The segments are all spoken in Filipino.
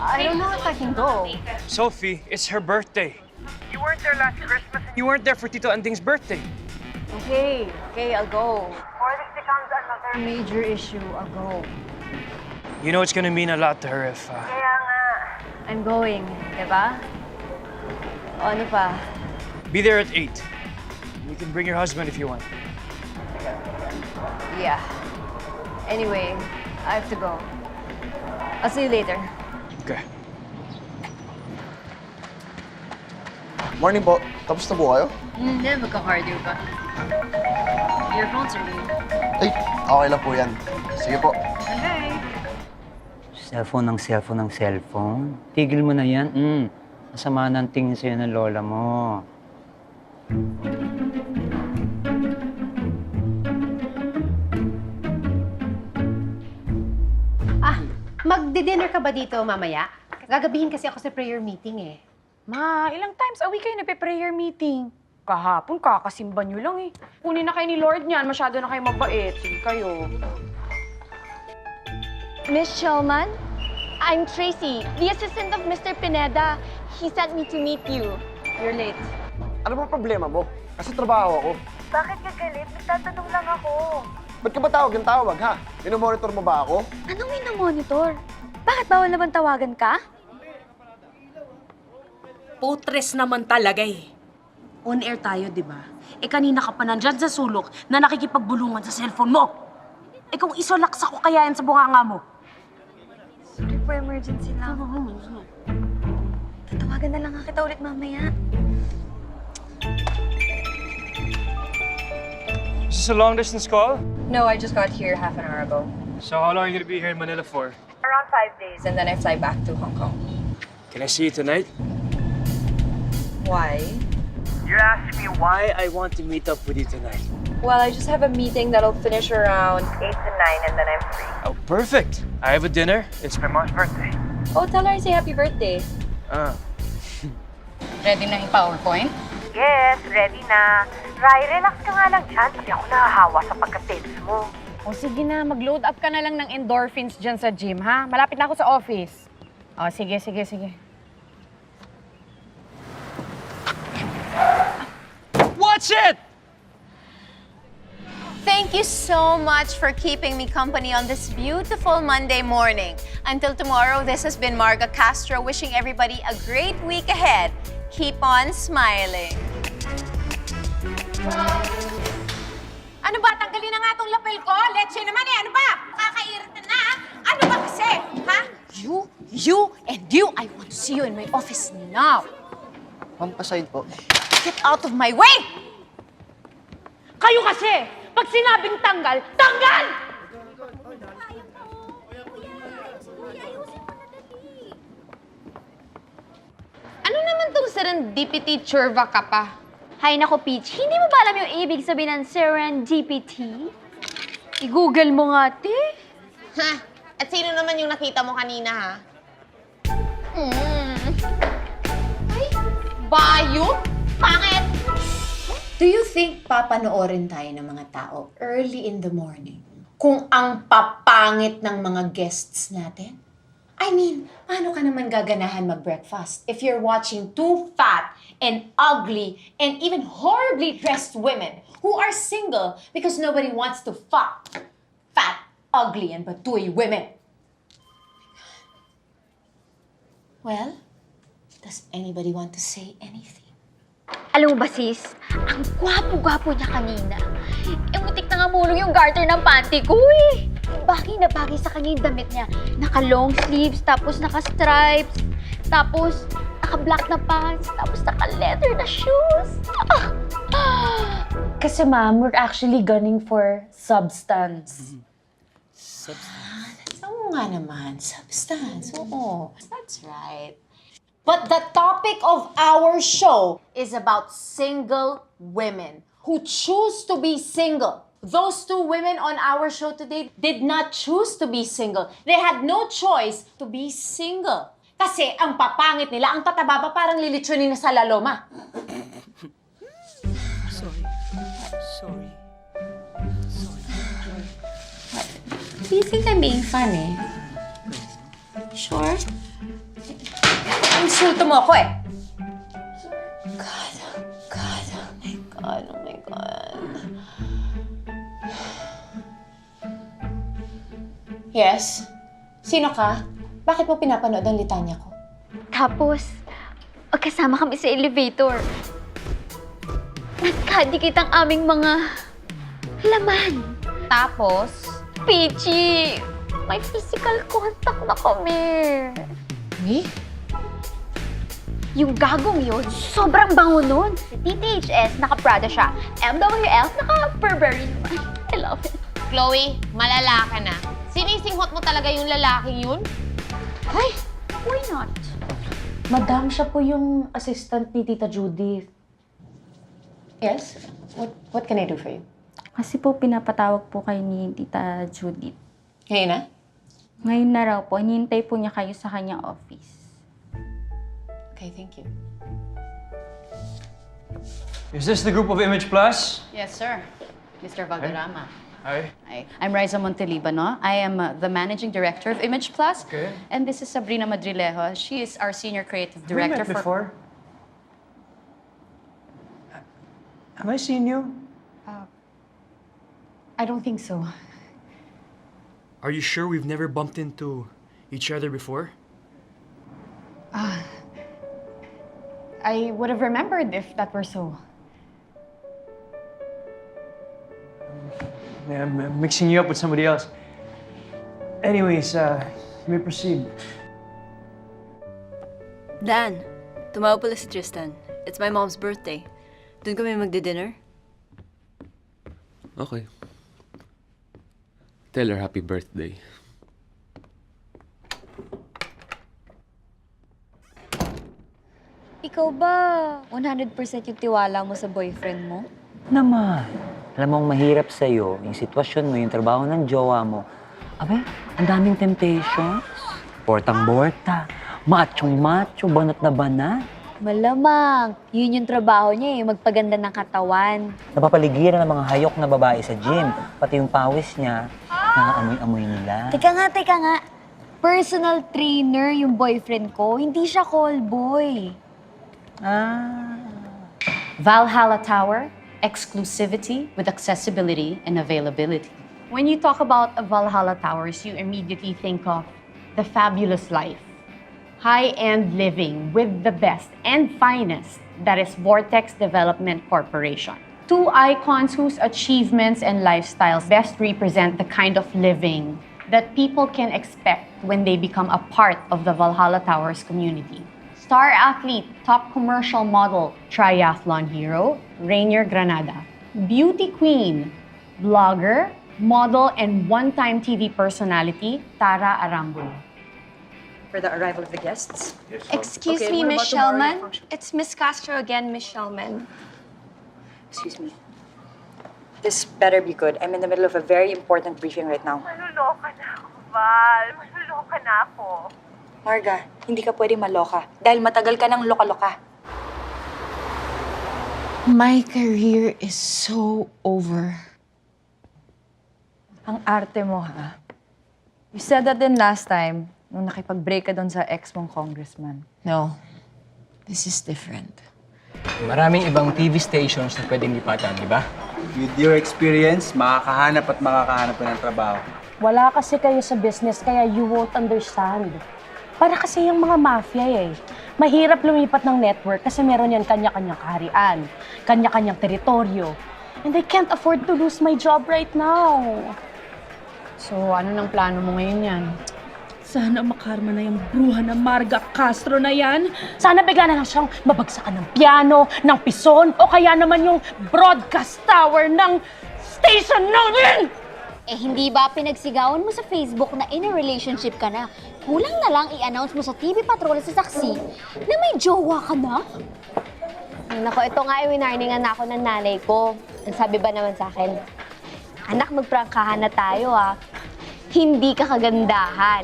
I don't know if I can go. Sophie, it's her birthday. You weren't there last Christmas. You weren't there for Tito Anding's birthday. Okay, I'll go. Or this becomes another major issue, I'll go. You know it's gonna mean a lot to her if... Kaya nga. I'm going, diba? O ano pa? Be there at 8. You can bring your husband if you want. Yeah. Anyway, I have to go. I'll see you later. Okay. Morning po. Tapos na po kayo? Hindi, magka-cardio pa. Earphones are you? Ay, okay lang po yan. Sige po. Okay. Cellphone ng cellphone. Tigil mo na yan. Masama ng tingin sa'yo ng lola mo. Magdi-dinner ka ba dito mamaya? Gagabihin kasi ako sa prayer meeting eh. Ma, ilang times a week kayo nagpe-prayer meeting? Kahapon, kakasimba nyo lang eh. Kunin na kayo ni Lord niyan, masyado na kayo mabait. Sige kayo. Miss Shulman, I'm Tracy, the assistant of Mr. Pineda. He sent me to meet you. You're late. Ano ba problema mo? Kasi trabaho ako. Bakit ka galit? Nagtatanong lang ako. Ba't ka ba tawag ng tawag, ha? Minomonitor mo ba ako? Anong minamonitor? Bakit bawal naman tawagan ka? Putres naman talaga eh. On air tayo, di ba? Eh kanina ka pa nandyan sa sulok na nakikipagbulungan sa cellphone mo. Eh kung isolaks ako kaya yan sa bunganga mo. Sorry for emergency lang. Tatawagan na lang nga kita ulit mamaya. Is this a long-distance call? No, I just got here half an hour ago. So how long are you gonna be here in Manila for? Around 5 days, and then I fly back to Hong Kong. Can I see you tonight? Why? You asked me why I want to meet up with you tonight. Well, I just have a meeting that'll finish around 8 to 9, and then I'm free. Oh, perfect. I have a dinner. It's my mom's birthday. Oh, tell her I say happy birthday. Ready na yung PowerPoint? Yes, ready na. Rai, relax ka nga lang dyan. Hindi ako nahahawa sa pagka-tense mo. O sige na, mag-load up ka na lang ng endorphins dyan sa gym, ha? Malapit na ako sa office. O, sige. Watch it! Thank you so much for keeping me company on this beautiful Monday morning. Until tomorrow, this has been Marga Castro wishing everybody a great week ahead. Keep on smiling. Ano ba? Tanggalin na nga tong lapel ko. Leche naman eh. Ano ba? Kakairita na. Ano ba kasi? Ha? You, I want to see you in my office now. Pampasahin po. Get out of my way! Kayo kasi, pag sinabing tanggal, tanggal! Ano naman tong serendipity churva ka pa? Hay nako, Peach. Hindi mo ba alam yung ibig sabihin ng serendipity? I-google mo nga, te. Ha? At sino naman yung nakita mo kanina, ha? Ay, bayot? Pangit! Do you think papanoorin tayo ng mga tao early in the morning kung ang papangit ng mga guests natin? I mean, paano ka naman gaganahan mag-breakfast if you're watching two fat and ugly and even horribly dressed women who are single because nobody wants to fuck fat, ugly, and batuy women? Well, does anybody want to say anything? Alam mo ba, sis? Ang gwapo-gwapo niya kanina. Muntik na nga mulong yung garter ng panty ko eh. Bagay na bagay sa kanya yung damit niya. Naka-long sleeves, tapos naka-stripes, tapos naka-black na pants, tapos naka-leather na shoes. Kasi ma'am, we're actually gunning for substance. Oo nga naman, substance. Oo, that's right. But the topic of our show is about single women who choose to be single. Those two women on our show today did not choose to be single. They had no choice to be single. Kasi ang papangit nila, ang tataba pa parang lilitsunin na sa laloma. Sorry. Do you think I'm being funny? Sure? Ang insulto mo ako eh. God, oh my God, oh my God. Yes? Sino ka? Bakit mo pinapanood ang litanya ko? Tapos, magkasama kami sa elevator. Nagkadikit ang aming mga laman. Tapos? Peachy, may physical contact na kami. Eh? Yung gagong yun, sobrang bango nun. DTHS, naka-Prada siya. MWF, naka-Burberry naman. I love it. Chloe, malala ka na. Sinisinghot mo talaga yung lalaking yun? Ay, why not? Madam, siya po yung assistant ni Tita Judith. Yes? What can I do for you? Kasi po pinapatawag po kayo ni Tita Judith. Ngayon na? Ngayon na raw po, hinihintay po niya kayo sa kanyang office. Okay, thank you. Is this the group of Image Plus? Yes, sir. Mr. Valderrama. Hi. Hi. I'm Raisa Montelibano. I am the Managing Director of Image Plus. Okay. And this is Sabrina Madrilejo. She is our Senior Creative Have we Director met before? Have I seen you? I don't think so. Are you sure we've never bumped into each other before? I would have remembered if that were so. Yeah, I'm mixing you up with somebody else. Anyways, you may proceed. Dan, tumawag pala si Tristan. It's my mom's birthday. Doon kami magdi-dinner. Okay. Tell her happy birthday. Ikaw ba 100% yung tiwala mo sa boyfriend mo? Naman. Alam mong mahirap sa'yo, yung sitwasyon mo, yung trabaho ng jowa mo. Abe, ang daming temptations. Bortang-borta, machong-macho, banat na banat. Malamang. Yun yung trabaho niya eh, magpaganda ng katawan. Napapaligiran ng mga hayok na babae sa gym. Pati yung pawis niya, nakaamoy-amoy nila. Teka nga. Personal trainer yung boyfriend ko. Hindi siya call boy. Valhalla Tower, exclusivity with accessibility and availability. When you talk about Valhalla Towers, you immediately think of the fabulous life. High-end living with the best and finest. That is Vortex Development Corporation. Two icons whose achievements and lifestyles best represent the kind of living that people can expect when they become a part of the Valhalla Towers community. Star athlete, top commercial model, triathlon hero, Rainier Granada. Beauty queen, blogger, model, and one-time TV personality, Tara Arambulo. For the arrival of the guests. Excuse Okay, me, what Miss about tomorrow, your Shellman. function? It's Miss Castro again, Miss Shellman. Excuse me. This better be good. I'm in the middle of a very important briefing right now. Maluloka na ako, Val. Maluloka na ako. Marga, hindi ka pwede maloka dahil matagal ka ng loka-loka. My career is so over. Ang arte mo, ha? You said that din last time, nung nakipag-break ka doon sa ex mong congressman. No, this is different. Maraming ibang TV stations na pwedeng lipatan, di ba? With your experience, makakahanap at makakahanap ka ng trabaho. Wala kasi kayo sa business, kaya you won't understand. Para kasi yung mga mafia eh. Mahirap lumipat ng network kasi meron yan kanya-kanyang kaharian, kanya-kanyang teritoryo. And I can't afford to lose my job right now. So, ano nang plano mo ngayon yan? Sana makarma na yung bruha na Marga Castro na yan. Sana bigla na lang siyang mabagsakan ng piano, ng pison, o kaya naman yung broadcast tower ng station namin! Eh, hindi ba pinagsigawan mo sa Facebook na in a relationship ka na? Kulang na lang i-announce mo sa TV Patrol sa saksi na may jowa ka na? Nako, ito nga winarningan na ako ng nanay ko. Ang sabi ba naman sa akin, anak, magprangkahan na tayo Hindi ka kagandahan.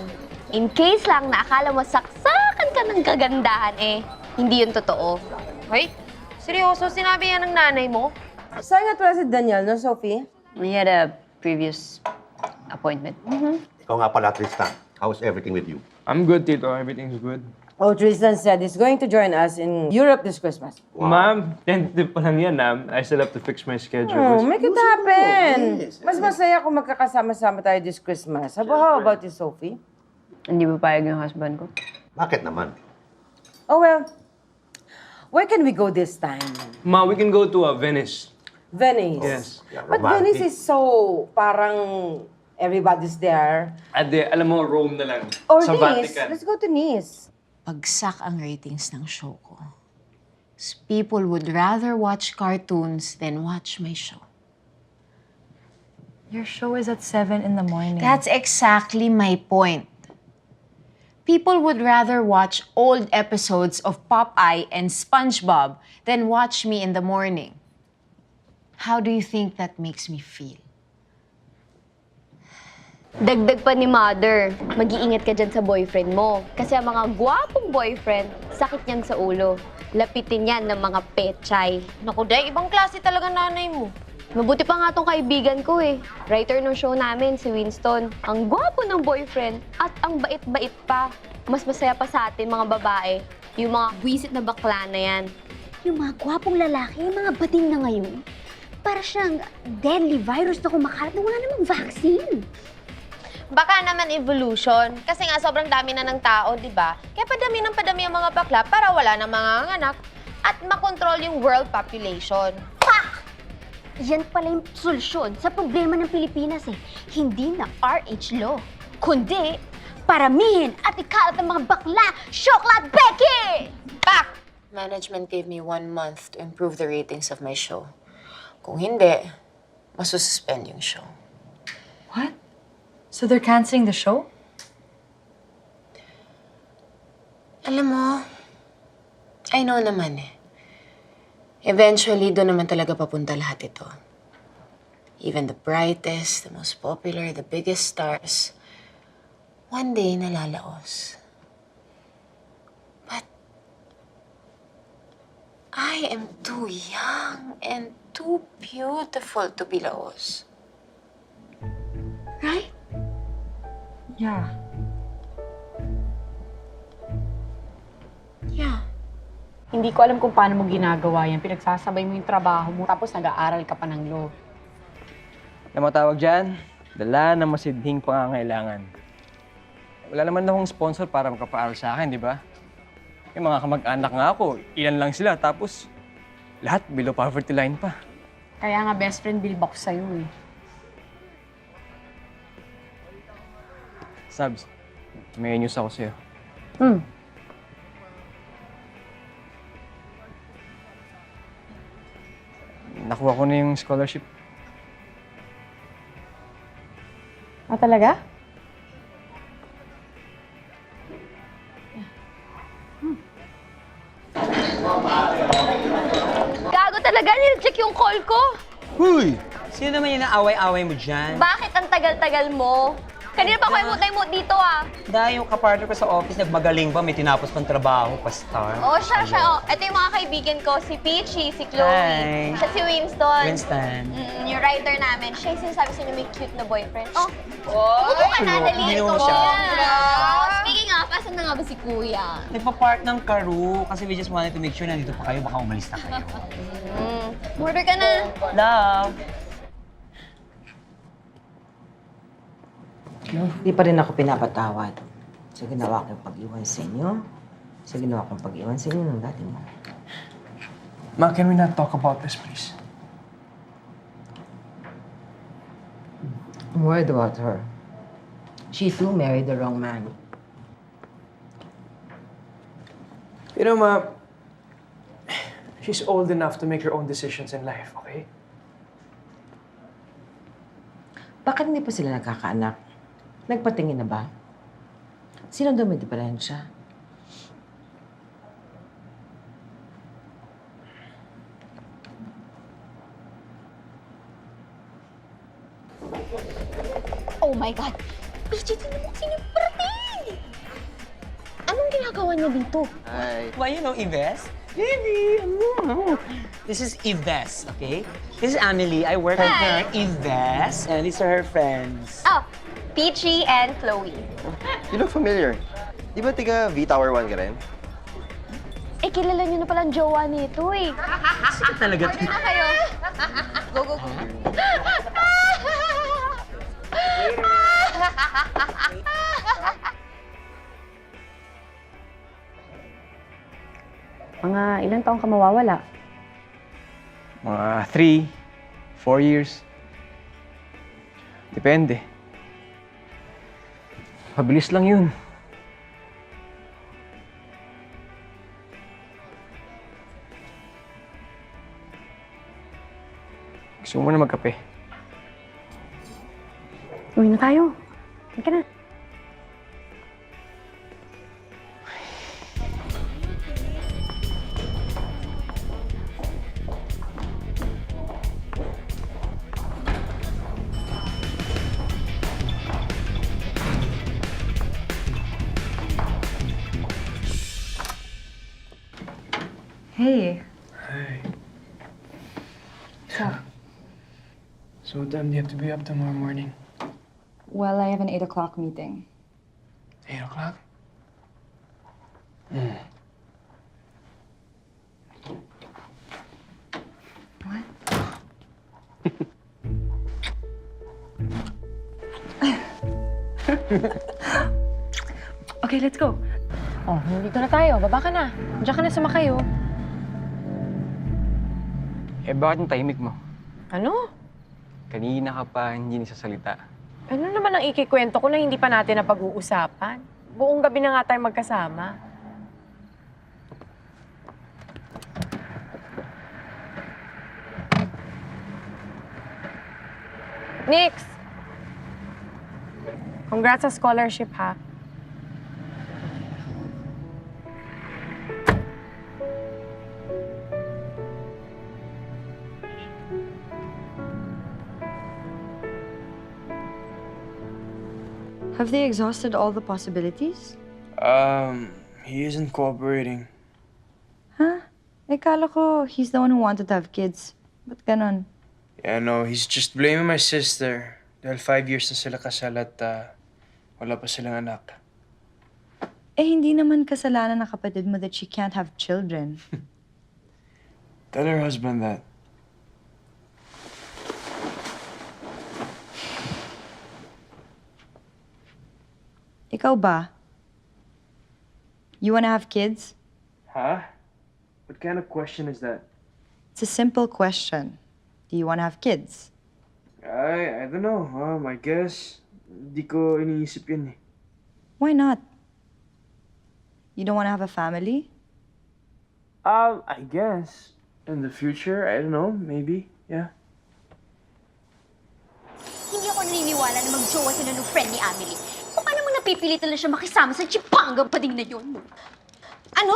In case lang na akala mo saksakan ka ng kagandahan, hindi yun totoo. Hoy, seryoso, sinabi yan ng nanay mo? Saan nga pala si Daniel, no, Sophie? We had a previous appointment. Ikaw nga pala, Tristan. How's everything with you? I'm good, Tito. Everything's good. Oh, Tristan said he's going to join us in Europe this Christmas. Ma'am, tentative pa lang yan, ma'am. I still have to fix my schedule. Oh, make it happen. Mas masaya kung magkakasama-sama tayo this Christmas. How about you, Sophie? Hindi ba payag yung husband ko? Bakit naman? Oh, well, where can we go this time? Ma, we can go to Venice. Venice. Yes. Yeah, But romantic. Venice is so parang everybody's there. At alam mo, Rome na lang. Or sa Nice. Vatican. Let's go to Nice. Bagsak ang ratings ng show ko. People would rather watch cartoons than watch my show. Your show is at 7 in the morning. That's exactly my point. People would rather watch old episodes of Popeye and SpongeBob than watch me in the morning. How do you think that makes me feel? Dagdag pa ni Mother, mag-iingat ka dyan sa boyfriend mo. Kasi ang mga gwapong boyfriend, sakit niyan sa ulo. Lapitin yan ng mga pechay. Naku, Day, ibang klase talaga nanay mo. Mabuti pa nga tong kaibigan ko eh. Writer ng show namin, si Winston. Ang gwapo ng boyfriend at ang bait-bait pa. Mas masaya pa sa atin mga babae. Yung mga wisit na bakla na yan. Yung mga gwapong lalaki, yung mga bading na ngayon, para siyang deadly virus na kumakalat na wala namang vaccine. Baka naman evolution. Kasi nga sobrang dami na ng tao, di ba? Kaya padami ng padami ang mga bakla para wala na mga anak at makontrol yung world population. Pak! Yan pala yung solusyon sa problema ng Pilipinas eh. Hindi na RH law, kundi paramihin at ikalat ng mga bakla, Shokla at Becky! Pak! Management gave me 1 month to improve the ratings of my show. Kung hindi, masususpend yung show. What? So they're canceling the show? Alam mo, I know naman eh. Eventually, doon naman talaga papunta lahat ito. Even the brightest, the most popular, the biggest stars, one day nalalaos. But I am too young and too beautiful to be laos. Right? Yeah. Yeah. Hindi ko alam kung paano mo ginagawa yan. Pinagsasabay mo yung trabaho mo, tapos nag-aaral ka pa ng law. Na matawag dyan, dala ng masidhing pangangailangan. Wala naman akong sponsor para makapaaral sa akin, di ba? Yung mga kamag-anak nga ako, ilan lang sila, tapos lahat below poverty line pa. Kaya nga best friend Bill Box sa'yo eh. Sabs, may news ako sa'yo. Nakuha ko na yung scholarship. Ah, talaga? Gago talaga, nil-check yung call ko. Huy! Sino naman yung naaway-away mo dyan? Bakit ang tagal-tagal mo? Kanina pa ako imot dito ah. Dahil yung kapartner ko sa office, nagmagaling pa, may tinapos pang trabaho, pa-star. Oh, siya. Oh. Ito yung mga kaibigan ko, si Peachy, si Chloe, Hi. siya si Winston. Winston. Yung writer namin, siya yung sinasabi sa'yo may cute na boyfriend. Oh, upo ka na, dali. Hindi Ikaw mo siya. Oh, speaking of, asan na nga ba si Kuya? Nagpa-park ng karu kasi we just wanted to make sure na nandito pa kayo, baka umalis na kayo. Order ka na. Love! Hindi pa rin ako pinapatawad sa ginawa kong pag-iwan sa inyo, sa ginawa kong pag-iwan sa inyo ng dati mo. Ma, can we not talk about this, please? I'm worried about her. She too married the wrong man. You know, Ma, she's old enough to make her own decisions in life, okay? Bakit hindi pa sila nagkakaanak? Nagpatingin na ba? Sino daw may diferensya? Oh my God! PJ, tingnan mo sino yung parating! Anong ginagawa niya dito? Why, you know Yves? Baby! This is Yves, okay? This is Amelie. I work with her, Yves, and these are her friends. Oh, Peachy and Chloe. You look familiar. Di ba tiga V-Tower 1 ka rin? Eh, kilala niyo na palang jowa nito eh. Talaga to. Kayo. Go, go, go. Mga ilang taong ka mawawala? Mga 3, 4 years. Depende. Mabilis lang yun. Gusto mo na magkape? Uwi na tayo. Halika na. Hey. Hi. What's up? So what time do you have to be up tomorrow morning? Well, I have an 8 o'clock meeting. 8 o'clock? What? Okay, let's go. Oh, nandito na tayo. Baba ka na. Diyan ka na sumakay, oh. Eh, bakit ang tahimik mo? Ano? Kanina ka pa hindi nagsasalita. Ano naman ang ikikwento ko na hindi pa natin napag-uusapan? Buong gabi na nga tayo magkasama. Nix! Congrats sa scholarship, ha? Have they exhausted all the possibilities? He isn't cooperating. Huh? Eh, kala ko he's the one who wanted to have kids. Ba't ganon? Yeah, no, he's just blaming my sister. Dahil 5 years na sila kasal at wala pa silang anak. Eh, hindi naman kasalanan ng kapatid mo that she can't have children. Tell her husband that. Ikaw ba? You wanna have kids? Huh? What kind of question is that? It's a simple question. Do you wanna have kids? I don't know. I guess. Di ko iniisip yun eh. Why not? You don't wanna have a family? I guess. In the future, I don't know. Maybe. Yeah. Hindi ako naniniwala na mag-jowa sila ng friend ni Amelie. Kung paano mo napipilitan lang siya makisama sa chipangang pading na yun? Ano?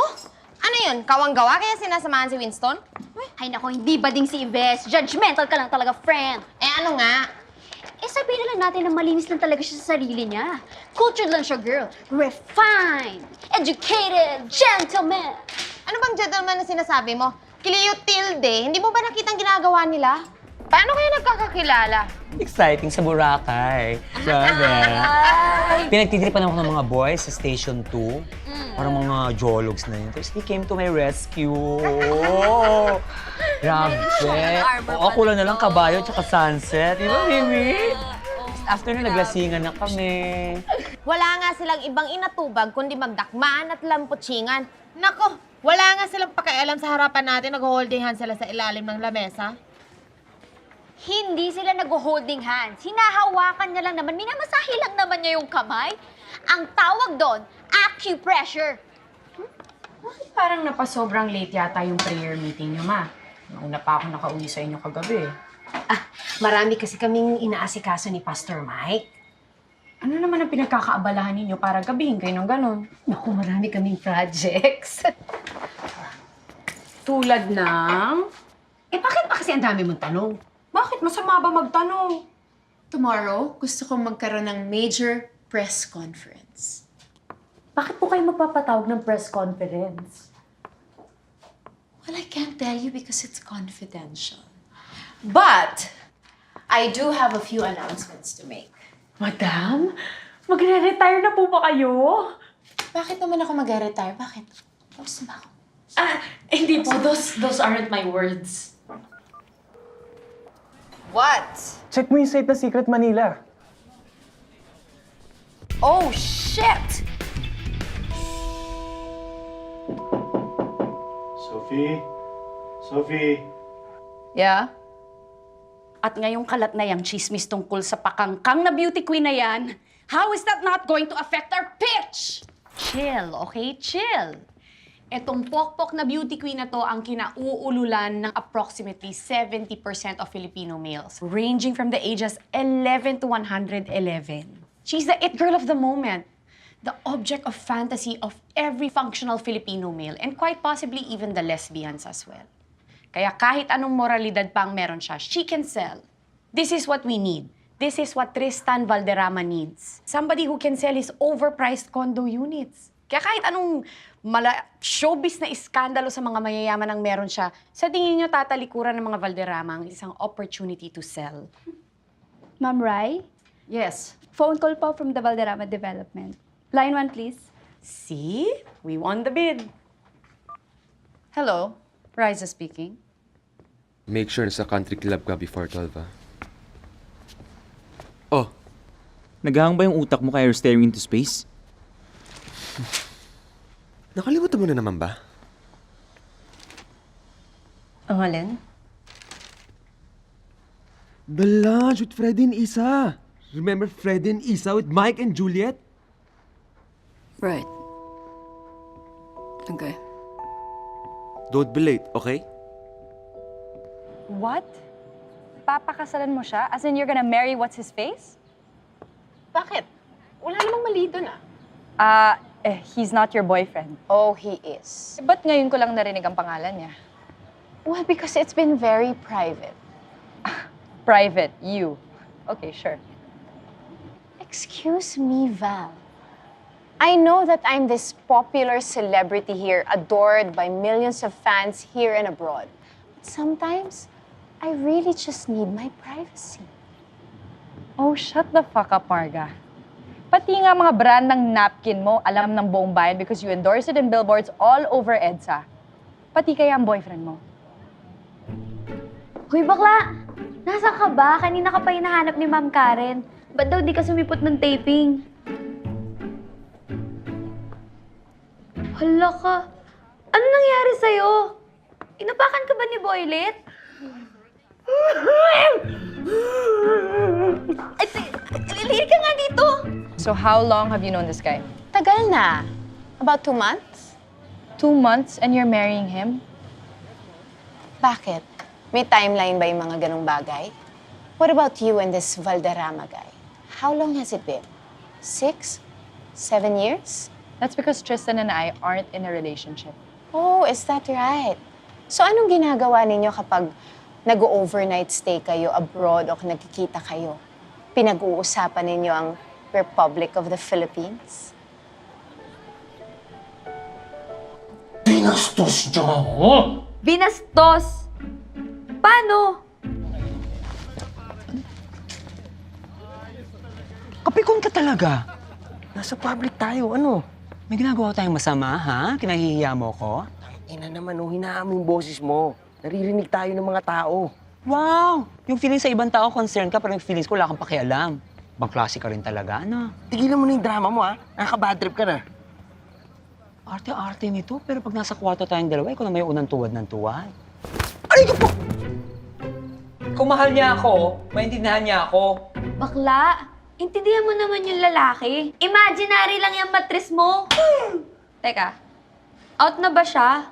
Ano yun? Kawang-gawa kaya sinasamahan si Winston? Ay nako, hindi bading si Ives. Judgmental ka lang talaga, friend. Eh ano nga? Eh sabihin na lang natin na malinis lang talaga siya sa sarili niya. Cultured lang siya, girl. Refined, educated, gentleman. Ano bang gentleman na sinasabi mo? Kiliyo Tilde, hindi mo ba nakita ang ginagawa nila? Paano kayo nagkakakilala? Exciting sa Boracay. Sabi. Pinagtitripan ako ng mga boys sa Station 2. Parang mga jologs na yun. Tapos they came to my rescue. Grabe. Oo, kulang na lang kabayo tsaka sunset. Di ba, Mimi? After na naglasingan na kami. Wala nga silang ibang inatubag kundi magdakmaan at lamputsingan. Nako, wala nga silang pakialam sa harapan natin. Nag-holding hands sila sa ilalim ng lamesa. Hindi sila nag-holding hands. Hinahawakan niya lang naman. Minamasahe lang naman niya yung kamay. Ang tawag doon, acupressure. Bakit parang napasobrang late yata yung prayer meeting niyo, ma? Nauna pa ako nakauwi sa inyo kagabi. Marami kasi kaming inaasikaso ni Pastor Mike. Ano naman ang pinagkakaabalahan ninyo para gabihin kayo ng ganon? Naku, marami kaming projects. Tulad ng... Eh, bakit pa kasi ang dami mong tanong? Bakit masama ba magtanong? Tomorrow, gusto kong magkaroon ng major press conference. Bakit po kayo magpapatawag ng press conference? Well, I can't tell you because it's confidential. But, I do have a few announcements to make. Madam, magre-retire na po ba kayo? Bakit naman ako mag-retire? Bakit? Tapos na ba ako? Hindi po. Those aren't my words. What? Check mo yung site na Secret Manila. Oh, shit! Sophie? Sophie? Yeah? At ngayong kalat na yung chismis tungkol sa pakangkang na beauty queen na yan, how is that not going to affect our pitch? Chill, okay? Chill. Etong pokpok na beauty queen na to ang kinauululan ng approximately 70% of Filipino males, ranging from the ages 11 to 111. She's the it girl of the moment, the object of fantasy of every functional Filipino male, and quite possibly even the lesbians as well. Kaya kahit anong moralidad pa ang meron siya, she can sell. This is what we need. This is what Tristan Valderrama needs. Somebody who can sell his overpriced condo units. Kaya kahit anong showbiz na iskandalo sa mga mayayaman ang meron siya, sa tingin niyo tatalikuran ng mga Valderrama ang isang opportunity to sell. Ma'am Rai? Yes. Phone call po from the Valderrama Development. Line 1, please. See? We won the bid. Hello, Riza speaking. Make sure nasa country club ka before 12, ah. Oh, Naghahang ba yung utak mo kaya you're staring into space? nakalimutan mo na naman ba? Ang alin? The lunch with Freddy and Isa. Remember Freddy and Isa with Mike and Juliet? Right. Okay. Don't be late, okay? What? Papakasalan mo siya? As in, you're gonna marry what's his face? Bakit? Wala namang mali doon ah. He's not your boyfriend. Oh, he is. Ba't ngayon ko lang narinig ang pangalan niya? Well, because it's been very private. Private, you. Okay, sure. Excuse me, Val. I know that I'm this popular celebrity here, adored by millions of fans here and abroad. But sometimes, I really just need my privacy. Oh, shut the fuck up, Marga. Pati nga mga brand ng napkin mo, alam ng buong bayan because you endorse it in billboards all over EDSA. Pati kaya ang boyfriend mo. Hoy, bakla! Nasaan ka ba? Kanina ka pa hinahanap ni Ma'am Karen. Ba't daw di ka sumipot ng taping? Hala ka. Ano nangyari sa'yo? Inapakan ka ba ni Boylet? Ay, lilir ka nga dito! So how long have you known this guy? Tagal na. About 2 months? 2 months and you're marrying him? Bakit? May timeline ba yung mga ganong bagay? What about you and this Valderrama guy? How long has it been? 6? 7 years? That's because Tristan and I aren't in a relationship. Oh, is that right? So anong ginagawa ninyo kapag nag-overnight stay kayo abroad o nagkikita kayo? Pinag-uusapan ninyo ang Republic of the Philippines? Binastos niyo ako! Binastos! Paano? Kapikon ka talaga. Nasa public tayo, ano? May ginagawa tayong masama, ha? Kinahihiya mo ko? Ina naman, hinaan mo yung boses mo. Naririnig tayo ng mga tao. Wow! Yung feeling sa ibang tao, concern ka, pero yung feelings ko, wala kang pakialam. Bang klase ka rin talaga, ano? Tigilan mo na yung drama mo, ha? Nakaka-bad trip ka na. Arte-arte nito, pero pag nasa kwarto tayong dalawa, ikaw na may unang tuwad ng tuwad. Kung mahal niya ako, maintindihan niya ako. Bakla, intindihan mo naman yung lalaki. Imaginary lang yung mattress mo. Teka, out na ba siya?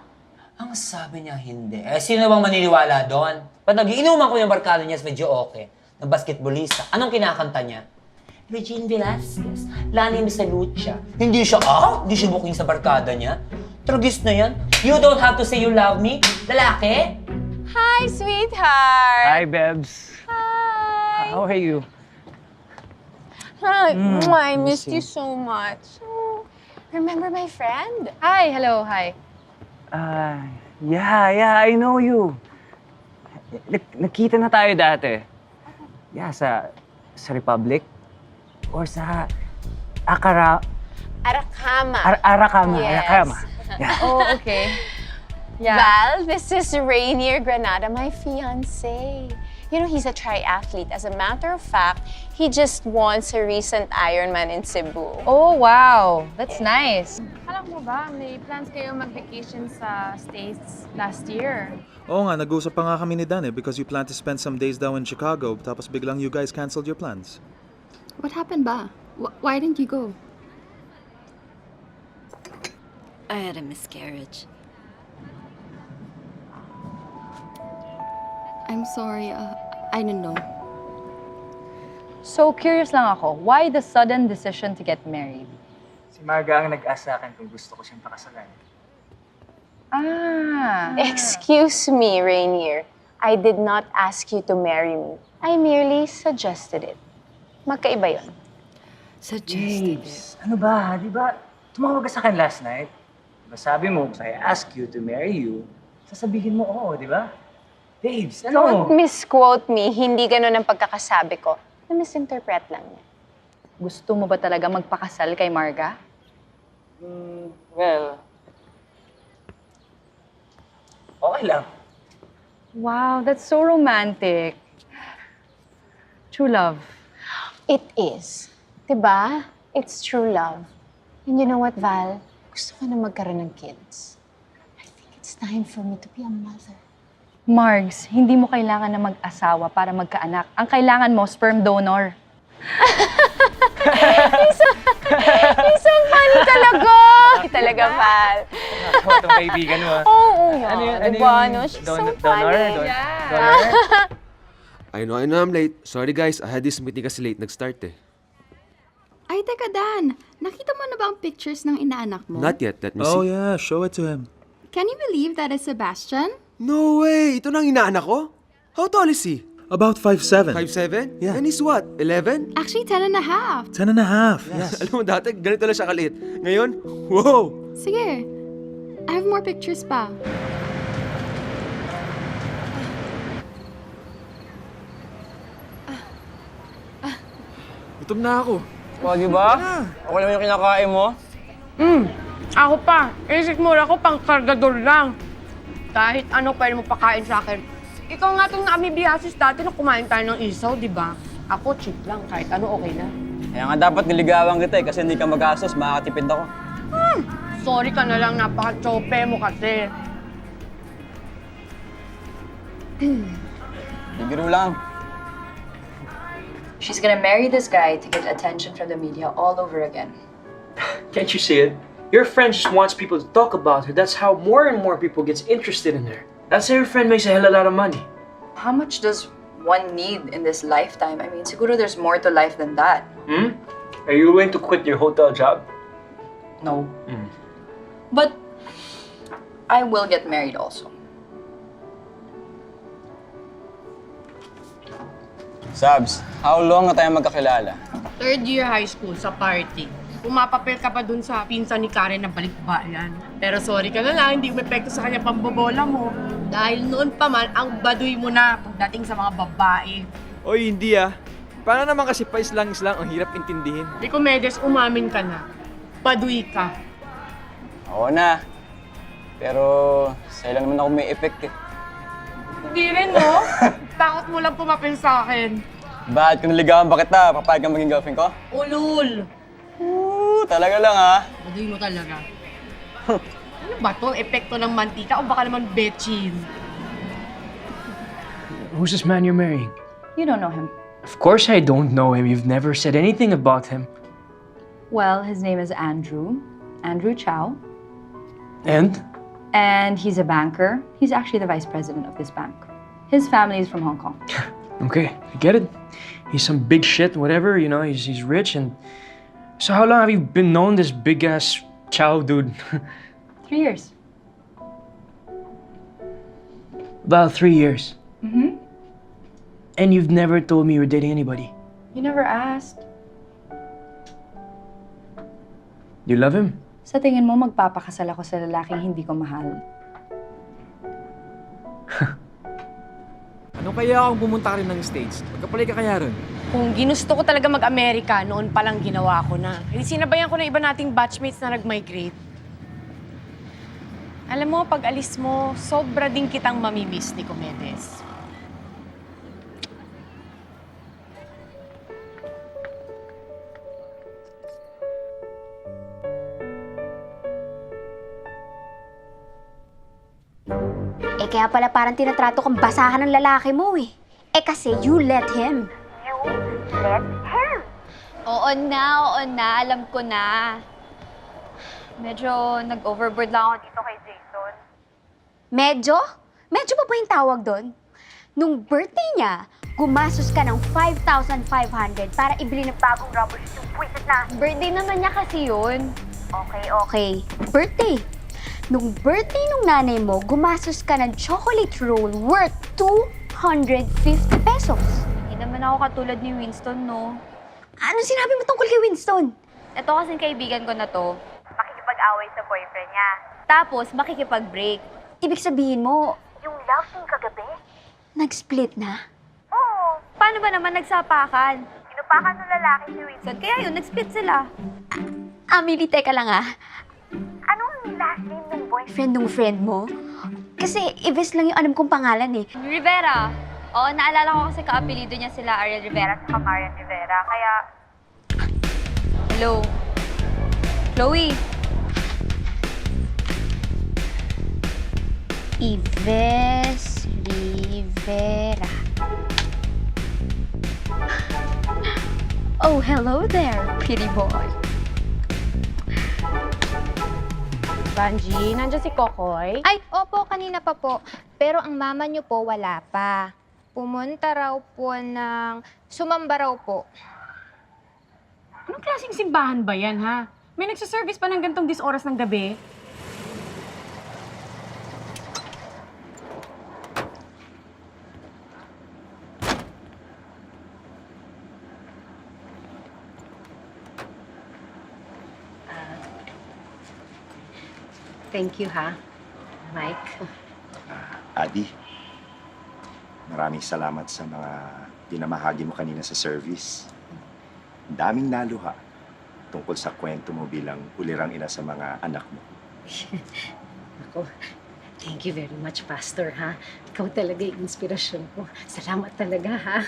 Ang sabi niya, hindi. Sino bang maniniwala doon? Pag nagiinuman ko yung barkada niya, medyo okay. Na basketballista. Anong kinakanta niya? Regine Velasquez, Lani Misalucha. Hindi siya, Hindi siya booking sa barkada niya? Tragis na yan. You don't have to say you love me. Lalaki? Hi, sweetheart! Hi, Bebs. Hi! How are you? Hi. I missed you so much. Oh, remember my friend? Hi, hello, hi. Yeah, I know you. Nagkita na tayo dati. Yeah, sa Republic. or sa Arakama. Arakama. Yes. Arakama. Yeah. Oh, okay. Yeah. Val, this is Rainier Granada, my fiancé. You know, he's a triathlete. As a matter of fact, he just won sa recent Ironman in Cebu. Oh, wow. That's nice. Alam mo ba, may plans kayo mag-vacation sa States last year. Oo nga, nag-usap pa nga kami ni Dan because you plan to spend some days down in Chicago, tapos biglang you guys canceled your plans. What happened ba? Why didn't you go? I had a miscarriage. I'm sorry. I didn't know. So, curious lang ako, why the sudden decision to get married? Si Marga ang nag-ask sa akin kung gusto ko siyang pakasalan. Ah. Excuse me, Rainier. I did not ask you to marry me. I merely suggested it. Magkaiba yun. Suggested Babes, ano ba? Di ba tumawag ka sa akin last night? Diba sabi mo, I ask you to marry you, sasabihin mo oo, di ba? Babes, ano? Don't misquote me. Hindi ganun ang pagkakasabi ko. Na-misinterpret lang niya. Gusto mo ba talaga magpakasal kay Marga? Well, okay lang. Wow, that's so romantic. True love. It is. Diba? It's true love. And you know what, Val? Gusto ko na magkaroon ng kids. I think it's time for me to be a mother. Margs, hindi mo kailangan na mag-asawa para magkaanak. Ang kailangan mo, sperm donor. Isang funny talaga! Talaga, Val. Itong kaibigan mo. Oo nga. Ano yun? Diba, no? She's so funny. Donor? I know I'm late. Sorry guys, I had this meeting kasi late nag-start eh. Ay, teka Dan. Nakita mo na ba ang pictures ng inaanak mo? Not yet, let me Oh see. yeah, show it to him. Can you believe that is Sebastian? No way! Ito na ang inaanak ko? How tall is he? About 5'7". 5'7"? Yeah. And he's what? 11? Actually, 10 and a half. 10 and a half. Yes. Alam mo dati, ganito lang siya kaliit. Ngayon, wow! Sige. I have more pictures pa. Gutom na ako. O, di ba? Ako naman yung kinakain mo. Ako pa. Isip mo ako pang kargador lang. Kahit ano pwede mo pakain sa akin. Ikaw nga itong naamibiasis dati na kumain tayo ng isaw, di ba? Ako, cheap lang. Kahit ano, okay na. Kaya nga dapat niligawan kita kasi hindi ka mag-asos, makakatipid ako. Sorry ka na lang, napaka-chope mo kasi. Bibiro lang. She's gonna marry this guy to get attention from the media all over again. Can't you see it? Your friend just wants people to talk about her. That's how more and more people gets interested in her. That's how your friend makes a hell of a lot of money. How much does one need in this lifetime? I mean, siguro there's more to life than that. Are you willing to quit your hotel job? No. But I will get married also. Sabs, how long na tayo magkakilala? Third year high school sa party. Pumapapel ka pa dun sa pinsan ni Karen na balikbayan. Pero sorry ka na lang, hindi umepekto sa kanya pambobola mo. Dahil noon pa man, ang baduy mo na pagdating sa mga babae. Oy, hindi ah. Paano naman kasi pa-islang-islang ang hirap intindihin? Rico Medes, umamin ka na. Baduy ka. Oo na. Pero sa'yo lang naman ako may effect eh. Hindi rin, no? Takot mo lang pumapil sa akin. Bakit kung niligawan ba kita, papayag kang maging girlfriend ko? Ulul! Talaga lang ha? Baduy mo talaga. Ano ba to? Epekto ng mantika o baka naman betchin? Who's this man you're marrying? You don't know him. Of course I don't know him. You've never said anything about him. Well, his name is Andrew. Andrew Chow. And? And he's a banker. He's actually the vice president of this bank. His family is from Hong Kong. Okay, I get it. He's some big shit, whatever, you know, he's rich and... So how long have you been known this big-ass Chow dude? 3 years. About 3 years. Mm-hmm. And you've never told me you were dating anybody. You never asked. You love him? Sa tingin mo, magpapakasal ako sa lalaking hindi ko mahal. Ano kaya kung pumunta ka rin ng States? Magkapalay ka kaya ron? Kung ginusto ko talaga mag-Amerika, noon palang ginawa ko na. Eh, sinabayan ko na iba nating batchmates na nag-migrate. Alam mo, pag alis mo, sobra din kitang mamimiss ni Comedes. Eh kaya pala parang tinatrato kang basahan ng lalaki mo eh. Eh kasi you let him. You let him? Oo na, alam ko na. Medyo nag-overboard lang ako dito kay Jason. Medyo? Medyo pa ba yung tawag doon? Nung birthday niya, gumastos ka ng 5,500 para ibili ng bagong rubber shoe. Pwisit na. Birthday naman niya kasi yun. Okay. Birthday. Nung birthday nung nanay mo, gumastos ka ng chocolate roll worth 250 pesos. Hindi naman ako katulad ni Winston, no? Anong sinabi mo tungkol kay Winston? Ito kasing kaibigan ko na to. Makikipag-away sa boyfriend niya. Tapos, makikipag-break. Ibig sabihin mo, yung love team kagabi, nag-split na? Oo. Paano ba naman nagsapakan? Sinupakan ng lalaki si Winston. Kaya yun, nag-split sila. Amelie, teka lang ah. Anong last name ng boyfriend nung friend mo? Kasi Ives lang yung alam kong pangalan eh. Rivera. Oo, naalala ko kasi kaapelido niya sila Ariel Rivera at Marian Rivera. Kaya... Hello? Chloe? Ives Rivera. Oh, hello there, pretty boy. Banji, nandiyan si Kokoy? Ay, opo, kanina pa po. Pero ang mama niyo po wala pa. Pumunta raw po ng... Sumamba raw po. Anong klaseng simbahan ba yan, ha? May nagsaservice pa ng gantong oras ng gabi? Thank you, ha, Mike. Adi, maraming salamat sa mga pinamahagi mo kanina sa service. Ang daming naluha tungkol sa kwento mo bilang ulirang ina sa mga anak mo. Ako, thank you very much, Pastor, ha? Ikaw talaga yung inspirasyon ko. Salamat talaga, ha?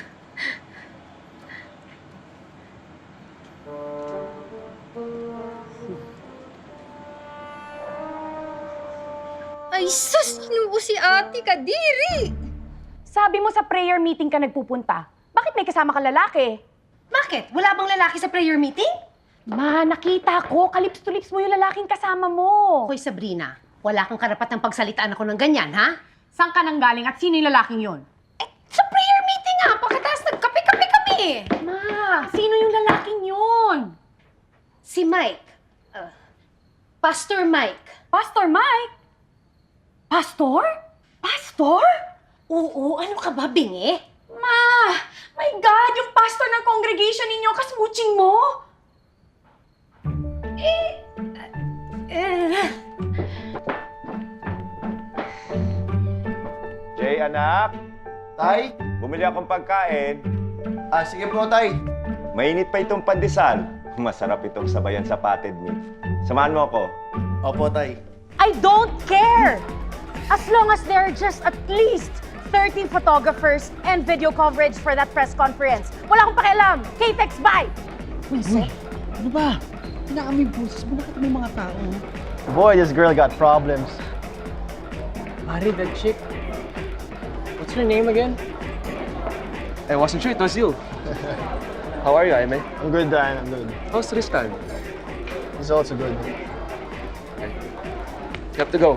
Ay, sus! Inubo si Ate Kadiri! Sabi mo sa prayer meeting ka nagpupunta. Bakit may kasama ka lalaki? Bakit? Wala bang lalaki sa prayer meeting? Ma, nakita ko. Kalips to lips mo yung lalaking kasama mo. Hoy, Sabrina, wala kang karapatang pagsalitaan ako ng ganyan, ha? Saan ka nang galing at sino yung lalaking yon? Sa prayer meeting nga, pagkatapos nagkape-kape kami. Ma, sino yung lalaking yon? Si Mike. Pastor Mike. Pastor Mike? Pastor? Pastor? Oo, ano ka ba, bingi? Ma! My God! Yung pastor ng congregation ninyo, kasmuching mo? Jay, anak. Tay? Bumili akong pagkain. Sige po, Tay. Mainit pa itong pandesal. Masarap itong sabayan sa potted meat. Samahan mo ako. Opo, Tay. I don't care! As long as there are just at least 13 photographers and video coverage for that press conference. Wala akong pakialam! K-Tex, bye! Winston, ano ba? Pinaamoy boses mo, bakit may mga tao? Boy, this girl got problems. Mari, that chick. What's her name again? I wasn't sure it was you. How are you, Jaime? I'm good, Ryan. I'm good. How's Tristan? He's also good. You have to go.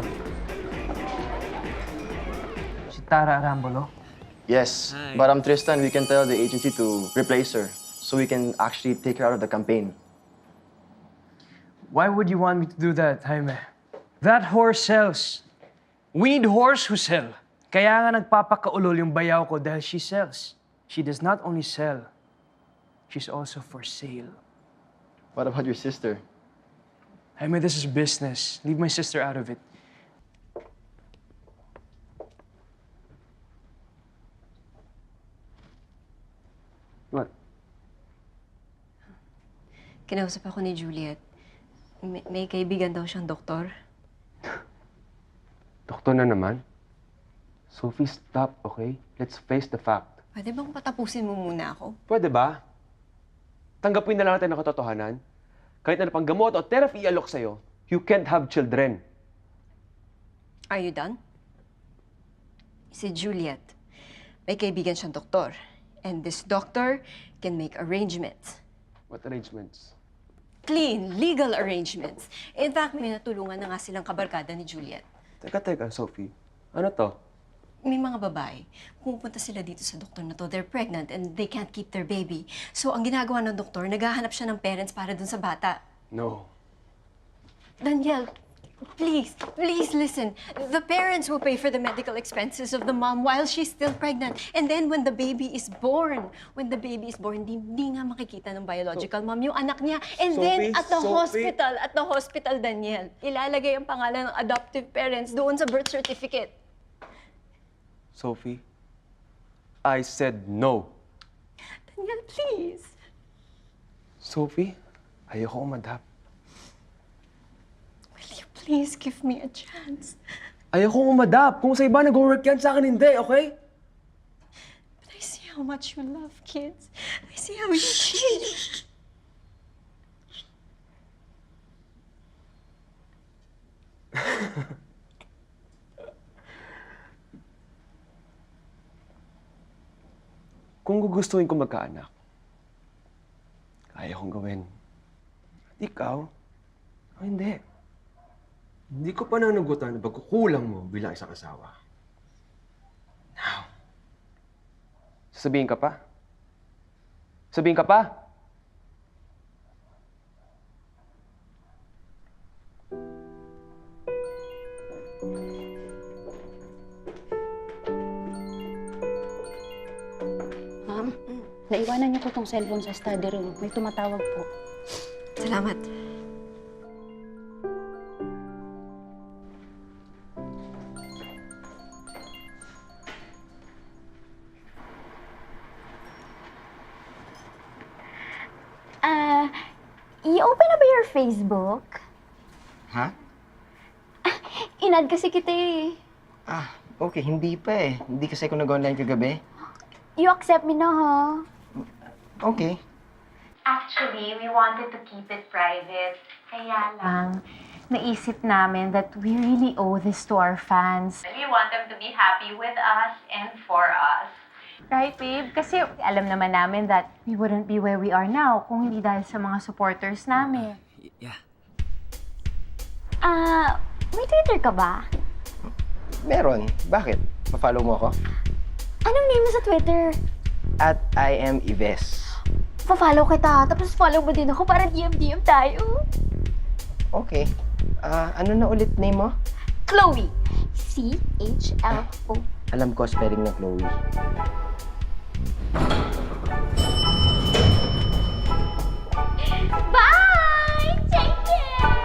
Si Tara Arambolo? Yes, but Tristan, we can tell the agency to replace her so we can actually take her out of the campaign. Why would you want me to do that, Jaime? That horse sells. We need horse who sell. Kaya nga nagpapakaulol yung bayaw ko dahil she sells. She does not only sell, she's also for sale. What about your sister? Jaime, this is business. Leave my sister out of it. What? Kinausap ako ni Juliet. May kaibigan daw siyang doktor. Doktor na naman? Sophie, stop, okay? Let's face the fact. Pwede bang patapusin mo muna ako? Pwede ba? Tanggapin na lang natin ang katotohanan. Kahit na pang gamot o therapy ialok sa'yo, you can't have children. Are you done? Si Juliet, may kaibigan siyang doktor. And this doctor can make arrangements. What arrangements? Clean, legal arrangements. In fact, may natulungan na nga silang kabarkada ni Juliet. Teka, Sophie. Ano to? May mga babae, pupunta sila dito sa doktor na to, they're pregnant and they can't keep their baby. So, ang ginagawa ng doktor, naghahanap siya ng parents para dun sa bata. No. Daniel, please listen. The parents will pay for the medical expenses of the mom while she's still pregnant. And then when the baby is born, hindi nga makikita ng biological mom yung anak niya. And then at the hospital, Daniel, ilalagay ang pangalan ng adoptive parents doon sa birth certificate. Sophie, I said no. Daniel, please. Sophie, ayoko umadap. Please give me a chance. Ayoko umadap. Kung sa iba nag-work yan, sa akin hindi, okay? But I see how much you love kids. I see how you change. Kung gugustuhin ko magkaanak, kaya kong gawin. At ikaw, hindi. Hindi ko pananagutan na pagkukulang mo bilang isang asawa. Now, sasabihin ka pa? Sabihin ka pa? Ma'am, naiwanan niyo po tong cellphone sa study room. May tumatawag po. Salamat. I-open na ba your Facebook? Ha? Inad kasi kita eh. Okay, hindi pa eh. Hindi kasi ako nag-online kagabi. You accept me na, ha? Okay. Actually, we wanted to keep it private. Kaya lang, naisip namin that we really owe this to our fans. We want them to be happy with us and for us. Right, babe? Kasi alam naman namin that we wouldn't be where we are now kung hindi dahil sa mga supporters namin. Yeah. May Twitter ka ba? Meron. Bakit? Pa-follow mo ako? Anong name mo sa Twitter? @IamIves. Pa-follow kita, tapos follow mo din ako para DM tayo. Okay. Ano na ulit name mo? Chloe. CHLO. Alam ko spelling na Chloe. Bye! Take care!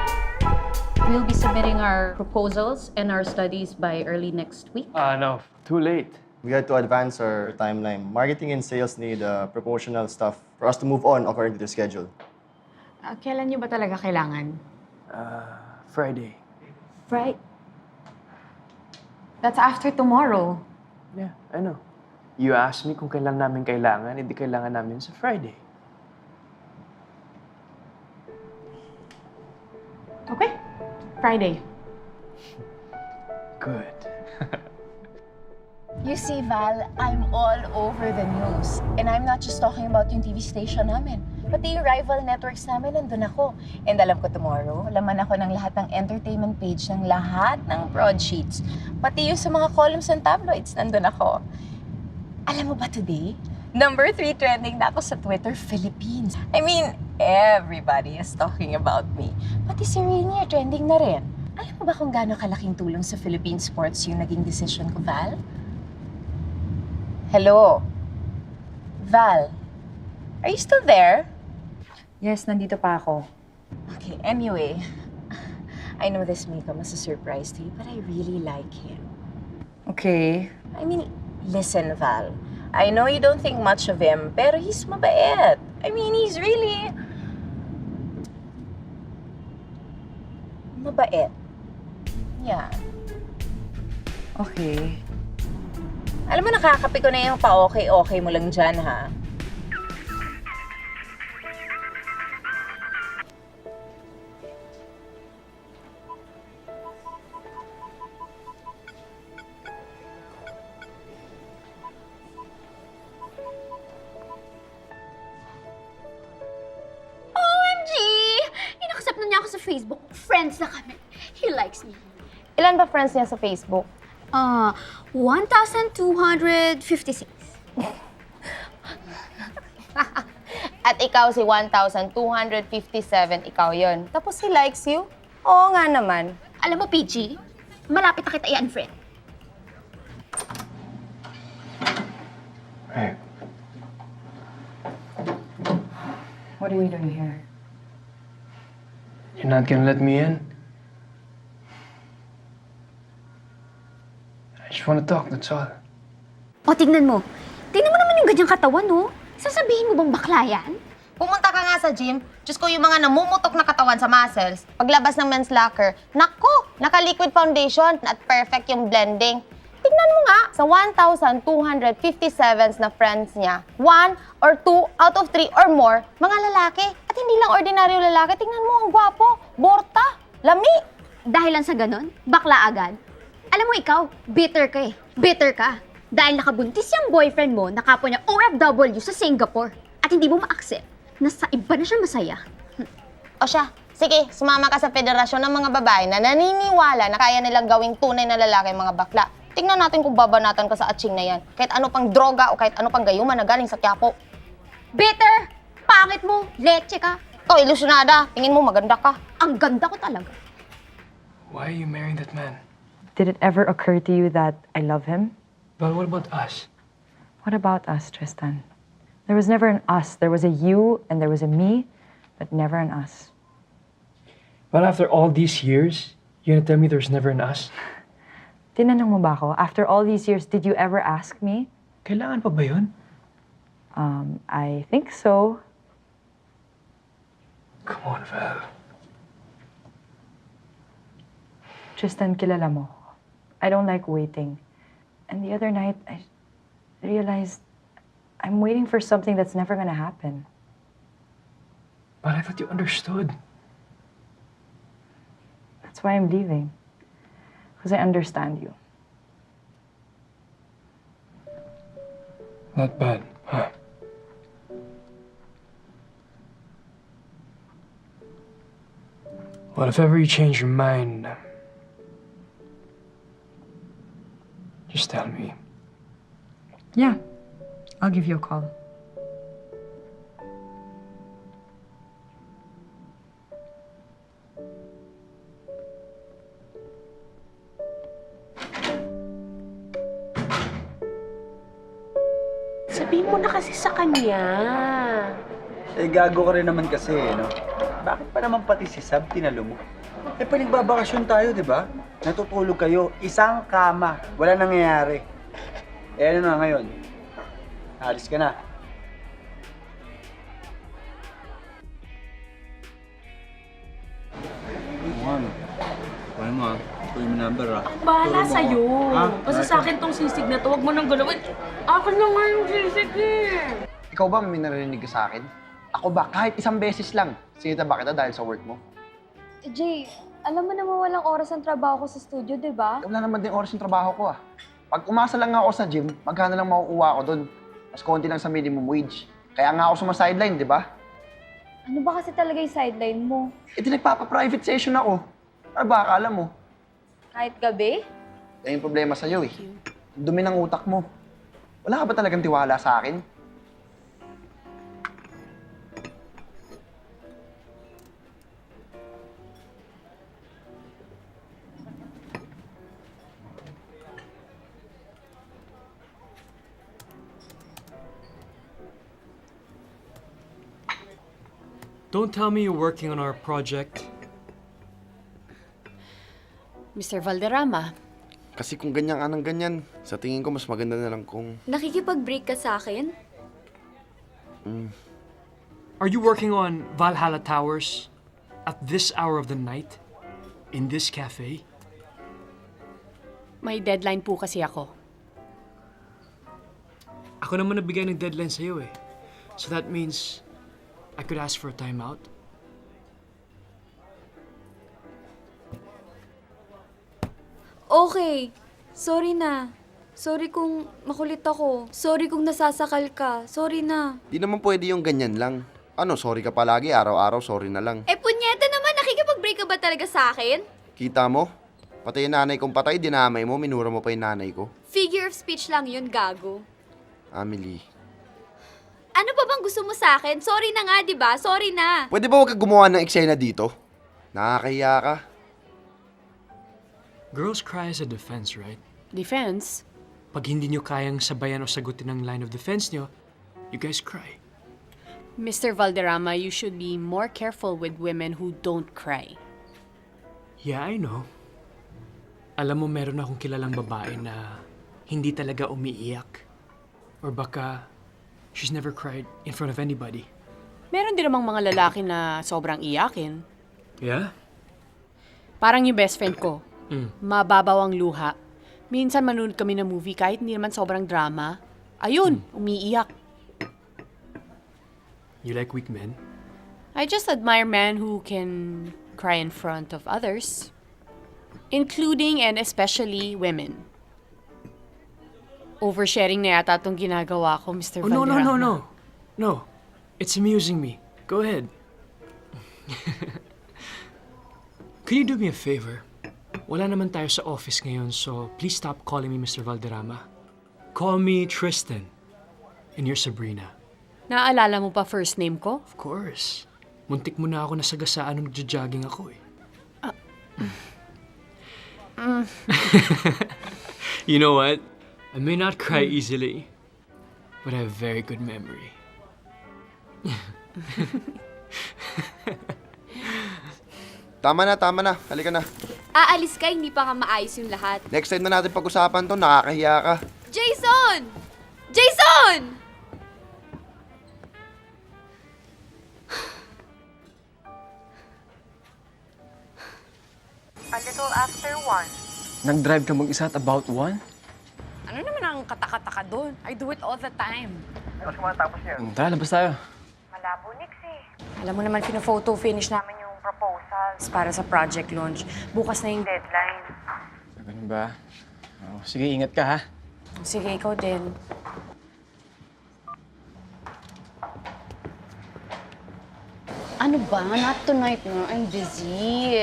We'll be submitting our proposals and our studies by early next week. No. Too late. We had to advance our timeline. Marketing and sales need promotional stuff for us to move on according to the schedule. Kailan niyo ba talaga kailangan? Friday. Right. That's after tomorrow. Yeah, I know. You asked me kung kailan namin kailangan, hindi kailangan namin sa Friday. Okay. Friday. Good. You see, Val, I'm all over the news. And I'm not just talking about yung TV station namin. Pati yung rival networks namin, nandun ako. And alam ko tomorrow, laman ako ng lahat ng entertainment page ng lahat ng broadsheets. Pati yung sa mga columns ng tabloids, nandun ako. Alam mo ba today, number 3 trending na ako sa Twitter, Philippines. I mean, everybody is talking about me. Pati si Rainier trending na rin. Alam mo ba kung gaano kalaking tulong sa Philippine sports yung naging decision ko, Val? Hello? Val? Are you still there? Yes, nandito pa ako. Okay, anyway. I know this may come as a surprise to you, but I really like him. Okay. I mean, listen, Val. I know you don't think much of him, pero he's mabait. I mean, he's really Mabait. Yan. Okay. Alam mo, nakakapi ko na yung pa-okay-okay mo lang dyan, ha? OMG! Inaccept na niya ako sa Facebook. Friends na kami. He likes me. Ilan ba friends niya sa Facebook? 1,256. At ikaw si 1,257, ikaw yon. Tapos he likes you? Oo nga naman. Alam mo, PG, malapit na kita i-unfriend. Hey. What are we doing here? You're not gonna let me in? I just wanna talk, that's all. O, tignan mo. Tignan mo naman yung ganyang katawan, no? Sasabihin mo bang bakla yan? Pumunta ka nga sa gym. Diyos ko, yung mga namumutok na katawan sa muscles. Paglabas ng men's locker, nako, naka-liquid foundation at perfect yung blending. Tignan mo nga, sa 1,257 na friends niya, 1 or 2 out of 3 or more, mga lalaki. At hindi lang ordinaryo lalaki, tignan mo, ang gwapo, borta, lami. Dahil lang sa ganon, bakla agad. Alam mo ikaw, bitter ka eh. Bitter ka. Dahil nakabuntis yung boyfriend mo na kapwa niya OFW sa Singapore. At hindi mo ma-accept na sa iba na siya masaya. O siya, sige, sumama ka sa federasyon ng mga babae na naniniwala na kaya nilang gawing tunay na lalaki ang mga bakla. Tingnan natin kung babanatan ka sa atsing na yan. Kahit ano pang droga o kahit ano pang gayuman na galing sa Quiapo. Bitter! Pangit mo! Leche ka! Ikaw, ilusyonada. Tingin mo maganda ka. Ang ganda ko talaga. Why are you marrying that man? Did it ever occur to you that I love him? But what about us? What about us, Tristan? There was never an us. There was a you and there was a me, but never an us. But after all these years, you're gonna tell me there's never an us? Tinanong mo ba ako, after all these years, did you ever ask me? Kailangan pa ba yun? I think so. Come on, Val. Tristan, kilala mo. I don't like waiting. And the other night, I realized I'm waiting for something that's never gonna happen. But I thought you understood. That's why I'm leaving. Because I understand you. Not bad, huh? Well, if ever you change your mind, just tell me. Yeah, I'll give you a call. Sabihin mo na kasi sa kanya. Eh, gago ka rin naman kasi, no? Bakit pa naman pati si Sab tinalo mo? Eh, pinagbabakasyon tayo, di ba? Natutulog kayo, isang kama, wala nangyayari. Eh, ano na ngayon? Alis ka na. Ano? Kunin mo, kunin mo number, ah. Bahala sa'yo. Ha? Basta sa akin tong sisig na to, huwag mo nang galawin. Akin lang nga yung sisig eh. Ikaw ba may narinig ka sa akin? Ako ba? Kahit isang beses lang. Sinita ba kita dahil sa work mo? Jay, alam mo naman walang oras ang trabaho ko sa studio, di ba? Wala naman din oras yung trabaho ko ah. Pag umasa lang ako sa gym, magkano lang makukuha ko doon? Mas konti lang sa minimum wage. Kaya nga ako sumasideline, di ba? Ano ba kasi talaga yung sideline mo? Eh di nagpapa-private session ako. Ano ba akala mo? Kahit gabi? Yan yung problema sa'yo eh. Ang dumi ng utak mo. Wala ka ba talagang tiwala sa akin? Don't tell me you're working on our project. Mr. Valderrama, Kasi kung ganyan ka ng ganyan, sa tingin ko mas maganda na lang kung... Nakikipag-break ka sa akin? Are you working on Valhalla Towers at this hour of the night? In this cafe? May deadline po kasi ako. Ako naman nabigay ng deadline sa'yo eh. So that means I could ask for a timeout? Okay. Sorry na. Sorry kung makulit ako. Sorry kung nasasakal ka. Sorry na. Di naman pwede yung ganyan lang. Ano, sorry ka palagi, araw-araw sorry na lang. Eh, punyeta naman, nakikipag-break ka ba talaga sa akin? Kita mo? Pati yung nanay kong patay, dinamay mo, minura mo pa yung nanay ko. Figure of speech lang yun, gago. Amelie. Ano pa bang gusto mo sa akin? Sorry na nga, di ba? Sorry na. Pwede ba huwag ka gumawa ng eksena dito? Nakakahiya ka. Girls cry as a defense, right? Defense? Pag hindi nyo kayang sabayan o sagutin ang line of defense nyo, you guys cry. Mr. Valderrama, you should be more careful with women who don't cry. Yeah, I know. Alam mo, meron akong kilalang babae na hindi talaga umiiyak. Or baka she's never cried in front of anybody. Meron din namang mga lalaki na sobrang iyakin. Yeah? Parang yung best friend ko. Mm. Mababaw ang luha. Minsan manonood kami ng movie kahit hindi naman sobrang drama. Ayun, umiiyak. You like weak men? I just admire men who can cry in front of others. Including and especially women. Oversharing na yata itong ginagawa ko, Mr. Oh, no, Valderrama. No. It's amusing me. Go ahead. Can you do me a favor? Wala naman tayo sa office ngayon, so please stop calling me Mr. Valderrama. Call me Tristan. And you're Sabrina. Naaalala mo pa first name ko? Of course. Muntik mo na ako nasagasaan nung nagja-jogging ako eh. You know what? I may not cry easily, but I have very good memory. Tama na. Halika na. Aalis ka, hindi pa nga maayos yung lahat. Next time na natin pag-usapan to, nakakahiya ka. Jason! Jason! A little after 1. Nag-drive ka mag-isa at about 1? Ano naman ang katakataka doon? I do it all the time. Tapos kung matapos niya. Tara, labas tayo. Malabo, Nix eh. Alam mo naman, pino-photo finish namin yung proposals para sa project launch. Bukas na yung Deadline. Ganun ba? Oh, sige, ingat ka ha. Sige, ikaw din. Ano ba? Not tonight na. I'm busy.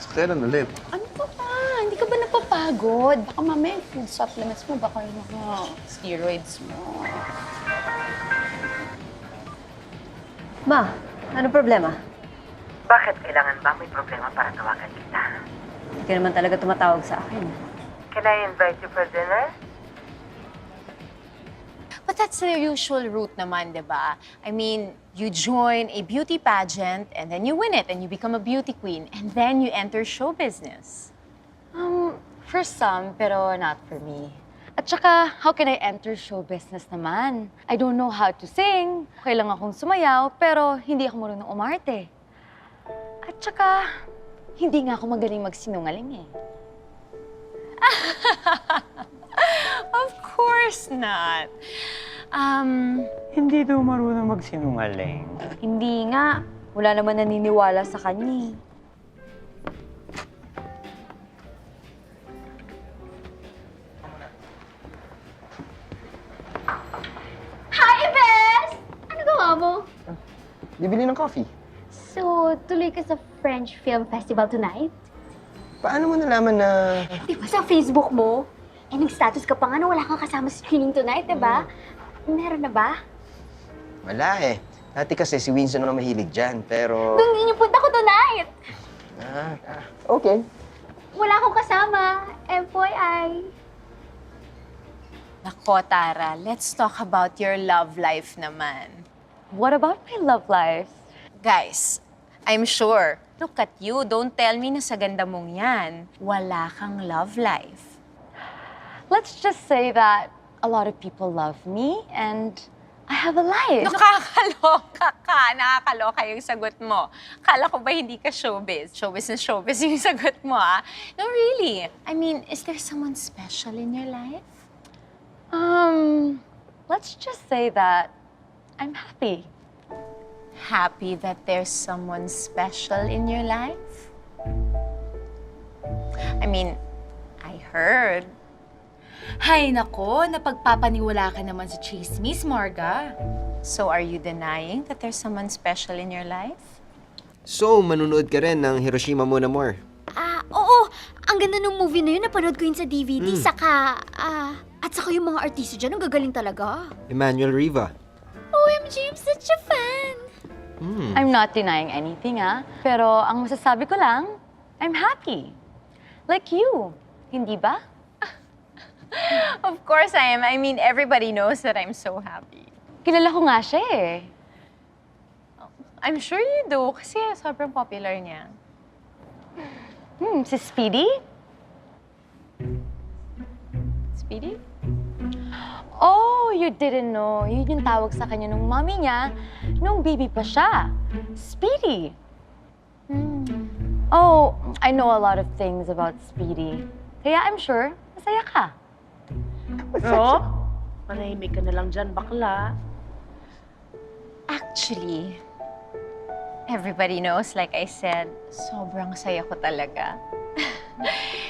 Kailan ulit? Ano pa ba? Hindi ka ba napapagod? Baka mamaya food supplements mo, baka yung mga steroids mo. Ma, ano problema? Bakit kailangan ba may problema para tawagan kita? Hindi ka naman talaga tumatawag sa akin. Can I invite you for dinner? But that's the usual route naman, di ba? I mean, you join a beauty pageant and then you win it and you become a beauty queen and then you enter show business. For some, pero not for me. At saka, how can I enter show business naman? I don't know how to sing. Okay lang akong sumayaw, pero hindi ako marunong umarte. At saka, hindi nga ako magaling magsinungaling eh. Of course not. Hindi daw marunong magsinungaling. Hindi nga. Wala naman naniniwala sa kanya eh. Hi, Bes! Ano gawa mo? Bibili ng coffee. So, tuloy ka sa French Film Festival tonight? Paano mo nalaman na... Di ba sa Facebook mo? Eh, nag-status ka pa nga na wala kang kasama sa screening tonight, di ba? Meron na ba? Wala eh. Dati kasi si Winston ang mahilig dyan, pero... Doon din yung punta ko tonight! Okay. Wala akong kasama. FYI. Nako, Tara, let's talk about your love life naman. What about my love life? Guys, I'm sure, look at you, don't tell me na sa ganda mong yan, wala kang love life. Let's just say that a lot of people love me and I have a life. Nakakaloka ka. Nakakaloka yung sagot mo. Kala ko ba hindi ka showbiz? Showbiz na showbiz yung sagot mo, ah. No, really. I mean, is there someone special in your life? Let's just say that I'm happy. Happy that there's someone special in your life? I mean, I heard. Hay nako, napagpapaniwala ka naman sa chismis, Marga. So are you denying that there's someone special in your life? So, manunood ka rin ng Hiroshima Mon Amour. Oo. Ang ganda ng movie na yun. Napanood ko yun sa DVD. At saka yung mga artista dyan, ang gagaling talaga. Emmanuel Riva. OMG, I'm such a fan! I'm not denying anything, ah. Pero ang masasabi ko lang, I'm happy. Like you. Hindi ba? Of course I am. I mean, everybody knows that I'm so happy. Kilala ko nga siya eh. I'm sure you do kasi sobrang popular niya. Si Speedy? Speedy? Oh, you didn't know. Yun yung tawag sa kanya nung mommy niya nung baby pa siya. Speedy. Oh, I know a lot of things about Speedy. Kaya I'm sure masaya ka. No? Manahimik ka na lang dyan, bakla. Actually, everybody knows, like I said, sobrang saya ko talaga.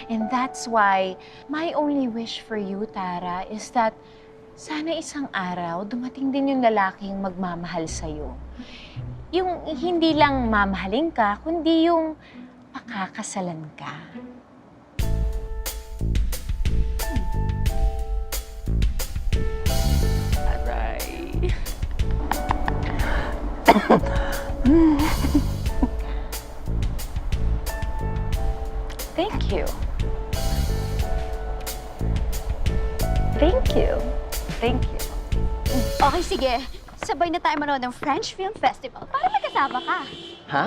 And that's why my only wish for you, Tara, is that sana isang araw dumating din yung lalaking magmamahal sa'yo. Yung hindi lang mamahalin ka, kundi yung pakakasalan ka. Aray. Thank you. Thank you. Thank you. Okay, sige. Sabay na tayo manood ng French Film Festival para magkasama ka. Ha?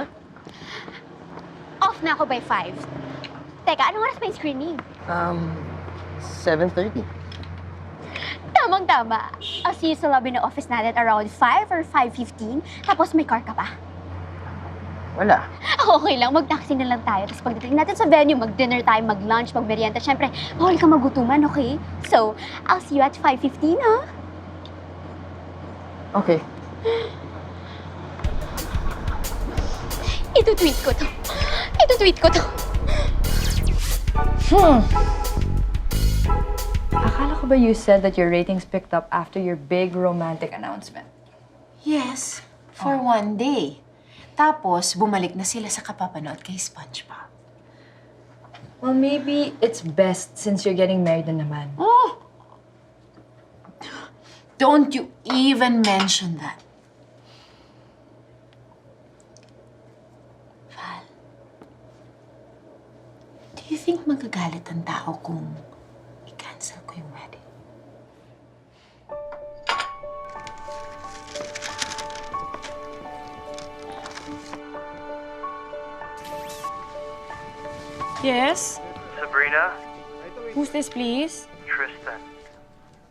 Off na ako by 5. Teka, anong oras pa yung screening? 7:30. Tamang-tama. I'll see you sa lobby ng office natin around 5 or 5:15. Tapos may car ka pa. Wala. Okay lang, mag-taxi na lang tayo. Tapos pagdating natin sa venue, mag-dinner tayo, mag-lunch, mag-merienda. Siyempre, bawal ka magutuman, okay? So, I'll see you at 5:15, ha? Okay. Ito-tweet ko to. Ito-tweet ko to. Akala ko ba you said that your ratings picked up after your big romantic announcement? Yes, for one day. Tapos, bumalik na sila sa kapapanood kay SpongeBob. Well, maybe it's best since you're getting married na naman. Oh! Don't you even mention that. Val, do you think magagalit ang tao kung i-cancel ko yung wedding? Yes? Sabrina? Who's this, please? Tristan.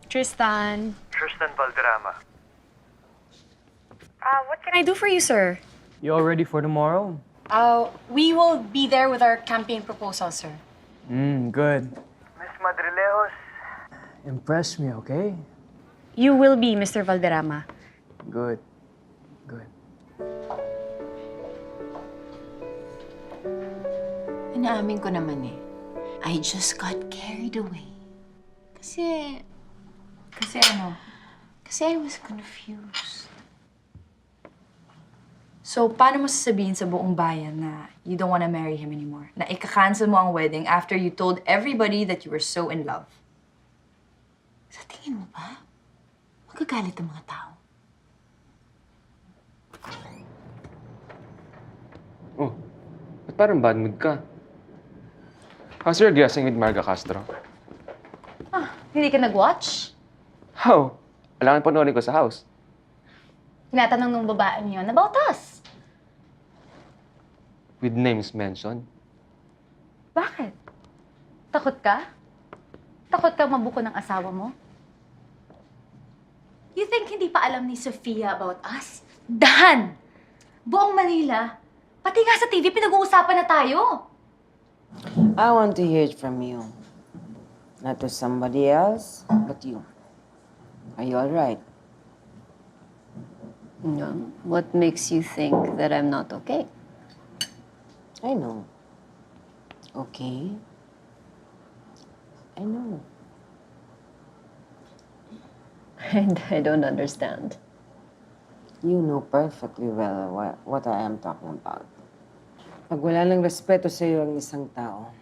Tristan. Tristan Valderrama. What can I do for you, sir? You all ready for tomorrow? We will be there with our campaign proposal, sir. Good. Miss Madrileos. Impress me, okay? You will be, Mr. Valderrama. Good. Good. Inaamin ko naman eh. I just got carried away. Kasi I was confused. So, paano mo sasabihin sa buong bayan na you don't wanna marry him anymore? Na ika-cancel mo ang wedding after you told everybody that you were so in love? Sa tingin mo ba? Magagalit ang mga tao. Oh, ba't parang bad mood ka? How's your guessing with Marga Castro? Hindi ka nag-watch? How? Kailangan panoorin ko sa house. Tinatanong ng babaeng yun about us. With names mentioned. Bakit? Takot ka? Takot ka mabuko ng asawa mo? You think hindi pa alam ni Sofia about us? Dan! Buong Manila, pati nga sa TV, pinag-uusapan na tayo. I want to hear it from you. Not to somebody else, but you. Are you alright? No. What makes you think that I'm not okay? I know. Okay. I know. And I don't understand. You know perfectly well what I am talking about. Pag wala ng respeto sa iyo ang isang tao,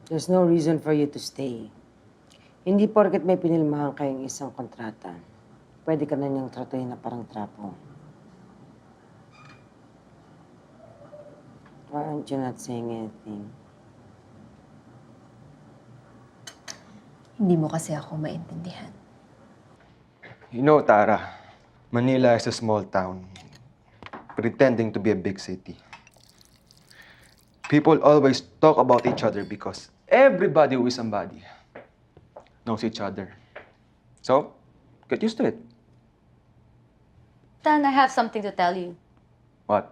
there's no reason for you to stay. Hindi porket may pinilmahan kayong isang kontrata, pwede ka na niyang tratuhin na parang trapo. Why aren't you not saying anything? Hindi mo kasi ako maintindihan. You know, Tara, Manila is a small town, pretending to be a big city. People always talk about each other because everybody who is somebody knows each other. So, get used to it. Dan, I have something to tell you. What?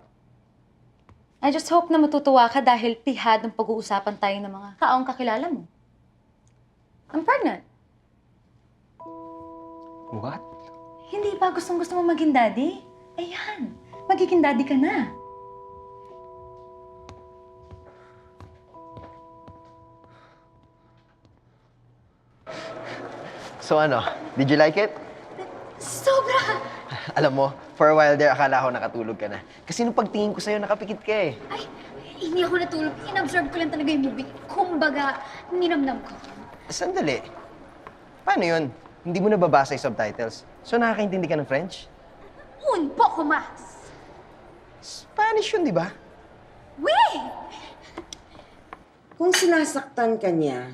I just hope na matutuwa ka dahil pihad ng pag-uusapan tayo ng mga taong kakilala mo. I'm pregnant. What? Hindi ba gustong-gusto mo maging daddy? Ayan, magiging daddy ka na. So ano, did you like it? Sobra! Alam mo, for a while there, akala ko nakatulog ka na. Kasi nung pagtingin ko sa'yo, nakapikit ka eh. Hindi ako natulog. In-absorb ko lang talaga yung movie. Kumbaga, ninamnam ko. Sandali. Paano yun? Hindi mo nababasa yung subtitles. So nakakaintindi ka ng French? Un poco más! Spanish yun, di ba? Wait! Kung sinasaktan ka niya,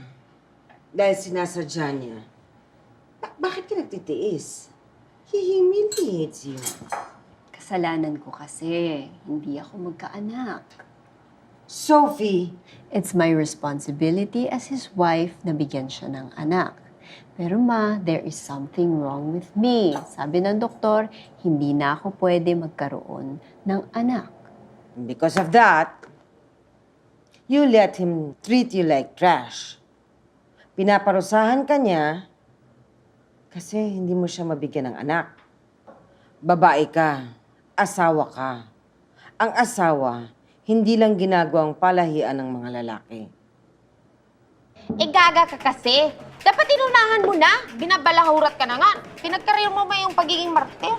dahil sinasadya niya, bakit ka nagtitiis? He humiliates you. Kasalanan ko kasi. Hindi ako magkaanak. Sophie! It's my responsibility as his wife na bigyan siya ng anak. Pero ma, there is something wrong with me. Sabi ng doktor, hindi na ako pwede magkaroon ng anak. Because of that, you let him treat you like trash. Pinaparusahan ka niya kasi hindi mo siya mabigyan ng anak. Babae ka, asawa ka. Ang asawa, hindi lang ginagawang palahian ng mga lalaki. Gaga ka kasi. Dapat inunahan mo na. Binabalahurat ka na nga. Pinagkarir mo ba yung pagiging martir?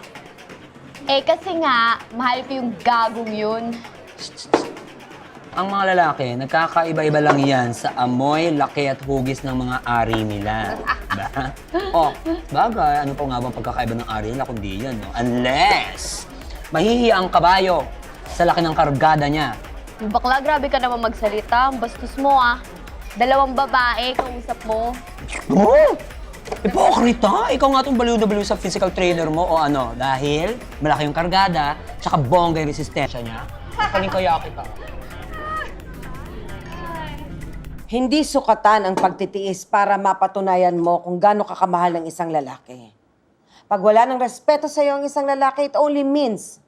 Kasi nga, mahal ko yung gagong yun. Ang mga lalaki, nagkakaiba-iba lang yan sa amoy, laki at hugis ng mga ari nila. Diba? Bagay, ano pa nga bang pagkakaiba ng ari nila kundi yan, no? Unless, mahihiya ang kabayo sa laki ng kargada niya. Bakla, grabe ka naman magsalita. Ang bastos mo, ah. 2 babae, kausap mo. Oh! Hipokrita! Ikaw nga itong baliw na baliw sa physical trainer mo o ano, dahil malaki yung kargada, tsaka bongga yung resistensya niya. Kaling kaya kita. Hindi sukatan ang pagtitiis para mapatunayan mo kung gaano ka kamahal ng isang lalaki. Pag wala ng respeto sa iyo ang isang lalaki, it only means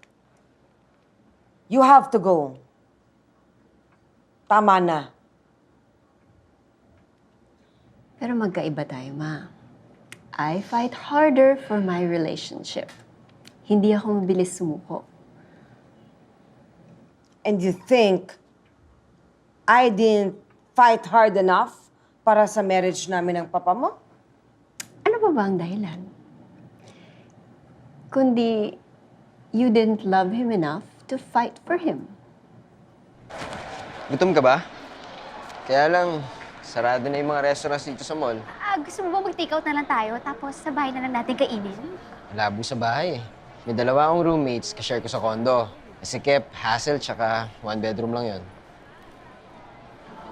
you have to go. Tama na. Pero magkaiba tayo, ma. I fight harder for my relationship. Hindi ako mabilis sumuko. And you think I didn't fight hard enough para sa marriage namin ng papa mo? Ano ba ang dahilan? Kundi, you didn't love him enough to fight for him. Gutom ka ba? Kaya lang, sarado na yung mga restaurants dito sa mall. Gusto mo ba mag-take out na lang tayo, tapos sa bahay na lang natin kainin? Malabo sa bahay eh. May 2 akong roommates, kashare ko sa condo. Si Kep, hassle, tsaka 1 bedroom lang yon.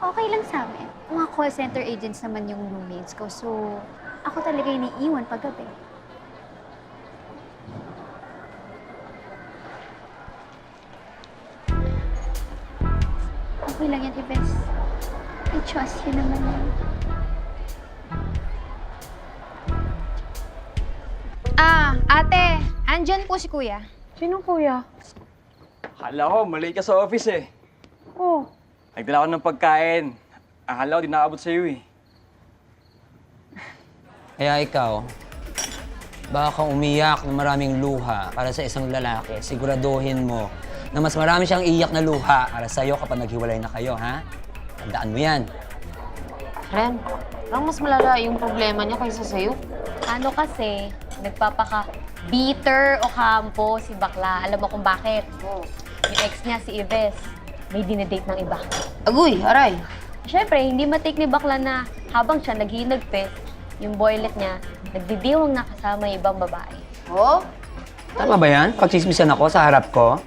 Okay lang sa amin. Mga call center agents naman yung roommates ko, so ako talaga iniiwan paggabi. Okay lang yan, Ives. I trust you naman yan. Ate, andyan po si kuya. Sino kuya? Akala ko, mali ka sa office eh. Oh. Nagdala ko ng pagkain. Akala ko, di nakaabot sa'yo eh. Kaya ikaw, baka kang umiyak ng maraming luha para sa isang lalaki, siguraduhin mo na mas marami siyang iyak na luha para sa'yo kapag naghiwalay na kayo, ha? Tandaan mo yan. Ren, parang mas malala yung problema niya kaysa sa'yo. Ano kasi, nagpapaka-bitter o kampo si bakla. Alam mo kung bakit? Yung ex niya, si Ives, may dinedate ng iba. Agoy, aray. Siyempre, hindi matake ni bakla na habang siya naghinagpit, yung boylet niya, nagdidiwang na kasama yung ibang babae. Oh? Tama ba yan? Pagchismisan ako sa harap ko?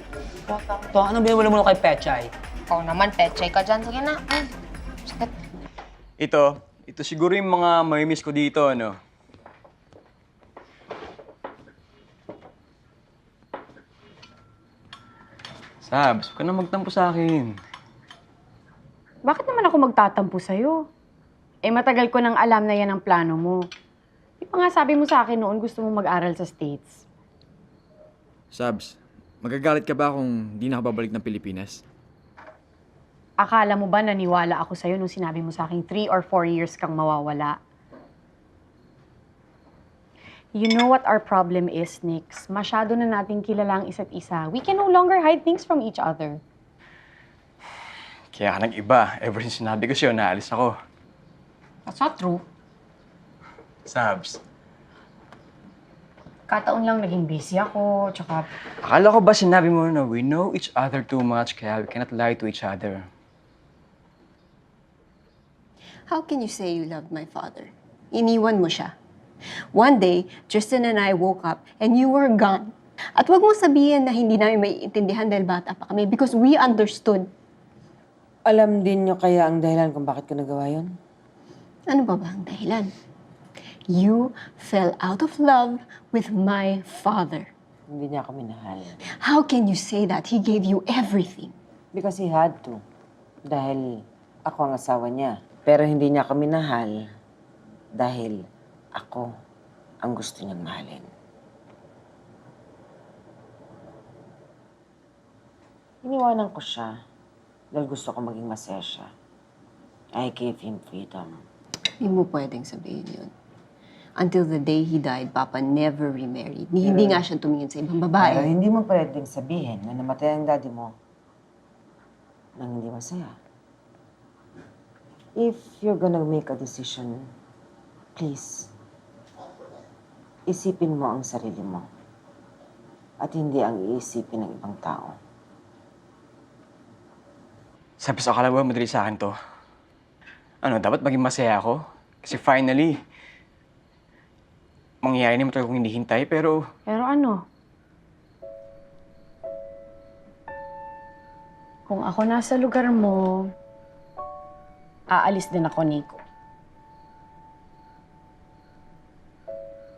To, ano binawala mo kay Pechay? Ikaw naman, pechay ka dyan. Sige na. Ay, sakit. Ito siguro yung mga mamimiss ko dito, ano? Sabs, huwag ka na magtampo sa akin. Bakit naman ako magtatampo sa'yo? Eh, matagal ko nang alam na yan ang plano mo. Di ba nga sabi mo sa akin noon gusto mo mag-aral sa States? Sabs, magagalit ka ba kung di na ako babalik ng Pilipinas? Akala mo ba naniwala ako sa'yo nung sinabi mo sa akin 3 or 4 years kang mawawala? You know what our problem is, Nix? Masyado na nating kilala ang isa't isa. We can no longer hide things from each other. Kaya ka nag-iba. Ever since sinabi ko sa'yo, naalis ako. That's not true. Sabs, Kataon lang naging busy ako, tsaka... akala ko ba sinabi mo na we know each other too much kaya we cannot lie to each other? How can you say you love my father? Iniwan mo siya. One day, Tristan and I woke up and you were gone. At wag mo sabihin na hindi namin maiintindihan dahil bata pa kami because we understood. Alam din nyo kaya ang dahilan kung bakit ko nagawa yun? Ano ba ang dahilan? You fell out of love with my father. Hindi niya ako minahal. How can you say that? He gave you everything. Because he had to. Dahil ako ang asawa niya. Pero hindi niya ako minahal dahil ako ang gusto niyang mahalin. Iniwanan ko siya dahil gusto ko maging masaya siya. I gave him freedom. Hindi mo pwedeng sabihin yun. Until the day he died, Papa never remarried. Hindi nga siya tumingin sa ibang babae. Pero hindi mo pwedeng sabihin na namatay ang daddy mo nang hindi masaya. If you're gonna make a decision, please, isipin mo ang sarili mo at hindi ang iisipin ng ibang tao. Sabs, akala mo ba madali sa akin to? Ano, dapat maging masaya ako? Kasi finally, mangyayari naman talaga kung hinihintay, pero... Pero ano? Kung ako nasa lugar mo, aalis din ako, Nico.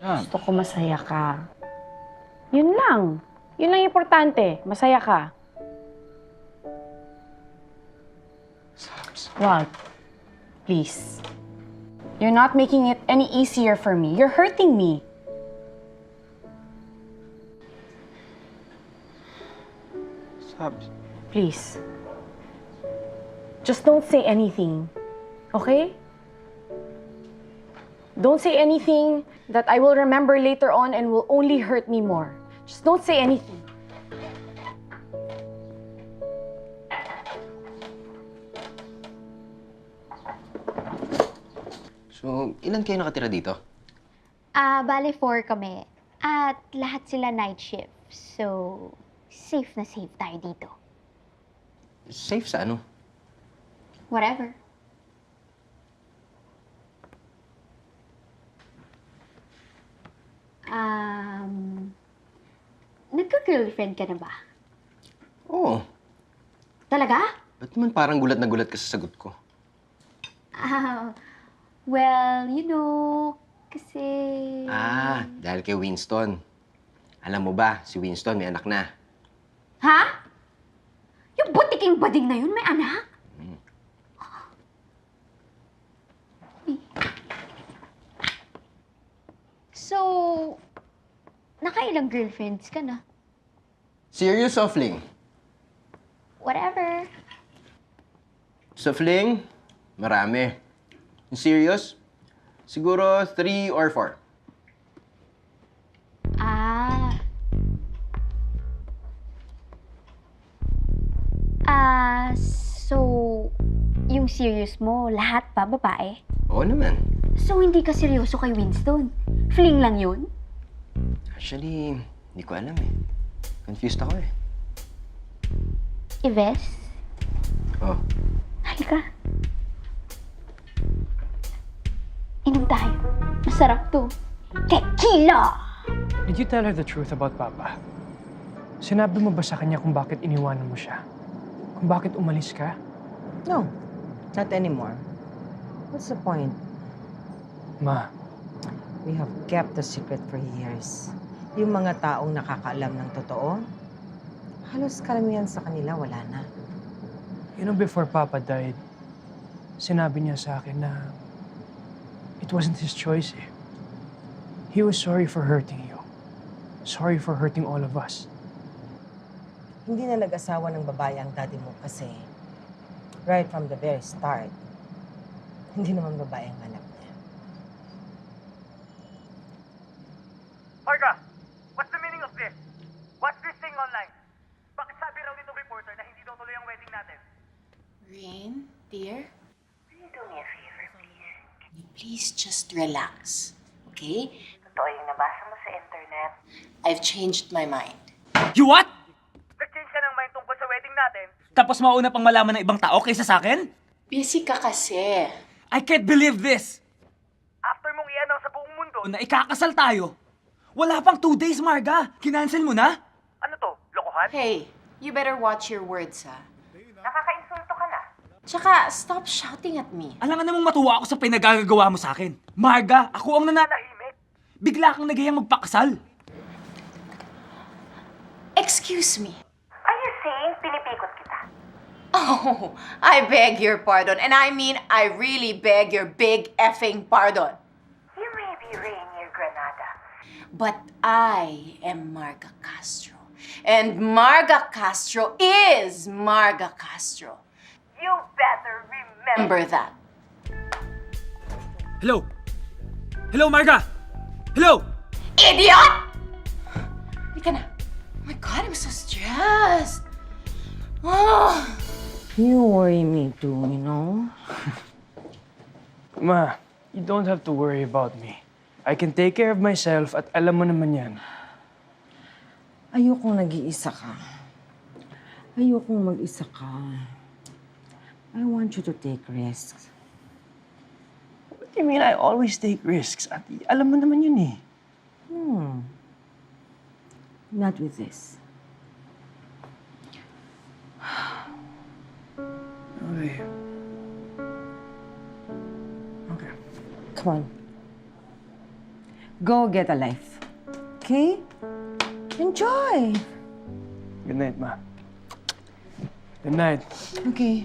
Gusto ko masaya ka. Yun lang. Yun lang importante. Masaya ka. Wag. Please. You're not making it any easier for me. You're hurting me. Sabs. Please. Just don't say anything. Okay? Don't say anything that I will remember later on and will only hurt me more. Just don't say anything. So, ilan kayo nakatira dito? Bale 4 kami. At lahat sila night shift. So, safe na safe tayo dito. Safe sa ano? Whatever. Nagka-girlfriend ka na ba? Oo. Talaga? Ba't naman parang gulat na gulat ka sa sagot ko? Well, you know, kasi... Dahil kay Winston. Alam mo ba, si Winston may anak na. Ha? Yung butiking bading na yun, may anak? So, Nakailang girlfriends ka na? Serious o fling? Whatever. Sa fling, marami. Yung serious, siguro 3 or 4. So, yung serious mo, lahat pa babae? Oo naman. So, hindi ka seryoso kay Winston? Fling lang yun? Actually, hindi ko alam eh. Confused ako eh. Ives? Oh. Halika. Inom tayo. Masarap to. Tequila! Did you tell her the truth about Papa? Sinabi mo ba sa kanya kung bakit iniwanan mo siya? Kung bakit umalis ka? No, not anymore. What's the point? Ma, We have kept the secret for years. Yung mga taong nakakaalam ng totoo, halos karamihan sa kanila wala na. you know, before Papa died, sinabi niya sa akin na it wasn't his choice eh. He was sorry for hurting you. Sorry for hurting all of us. Hindi na nag-asawa ng babae ang daddy mo kasi right from the very start, hindi naman babae ang anak niya. Marga, what's the meaning of this? What's this thing online? Bakit sabi raw nitong reporter na hindi daw tuloy ang wedding natin? Rain, dear, Can you do me a favor, please? can you please just relax, okay? Totoo yung nabasa mo sa internet. I've changed my mind. You what? Nag-change ka ng mind tungkol sa wedding natin? Tapos mauna pang malaman ng ibang tao kaysa sa akin? Busy ka kasi. I can't believe this! After mong i-announce sa buong mundo na ikakasal tayo, wala pang 2 days, Marga. Kinancel mo na? Ano to? Lokohan? Hey, you better watch your words, ha? Nakaka-insulto ka na. Tsaka, stop shouting at me. Alam nga namang matuwa ako sa pinagagagawa mo sa akin. Marga, ako ang nananahimik. Bigla kang nagayang magpakasal. Excuse me. Are you saying pinipikot kita? Oh, I beg your pardon. And I mean, I really beg your big effing pardon. You may be Rainier Granada. But I am Marga Castro. And Marga Castro is Marga Castro. You better remember. Remember that. Hello? Hello, Marga? Hello? Idiot! Halika na. Oh my God, I'm so stressed. Oh. You worry me too, you know? Ma, you don't have to worry about me. I can take care of myself at alam mo naman yan. Ayokong nag-iisa ka. Ayokong mag-isa ka. I want you to take risks. What do you mean I always take risks? At alam mo naman yun eh. Not with this. Okay. Okay. Come on. Go get a life. Okay? Enjoy. Good night, Ma. Good night. Okay.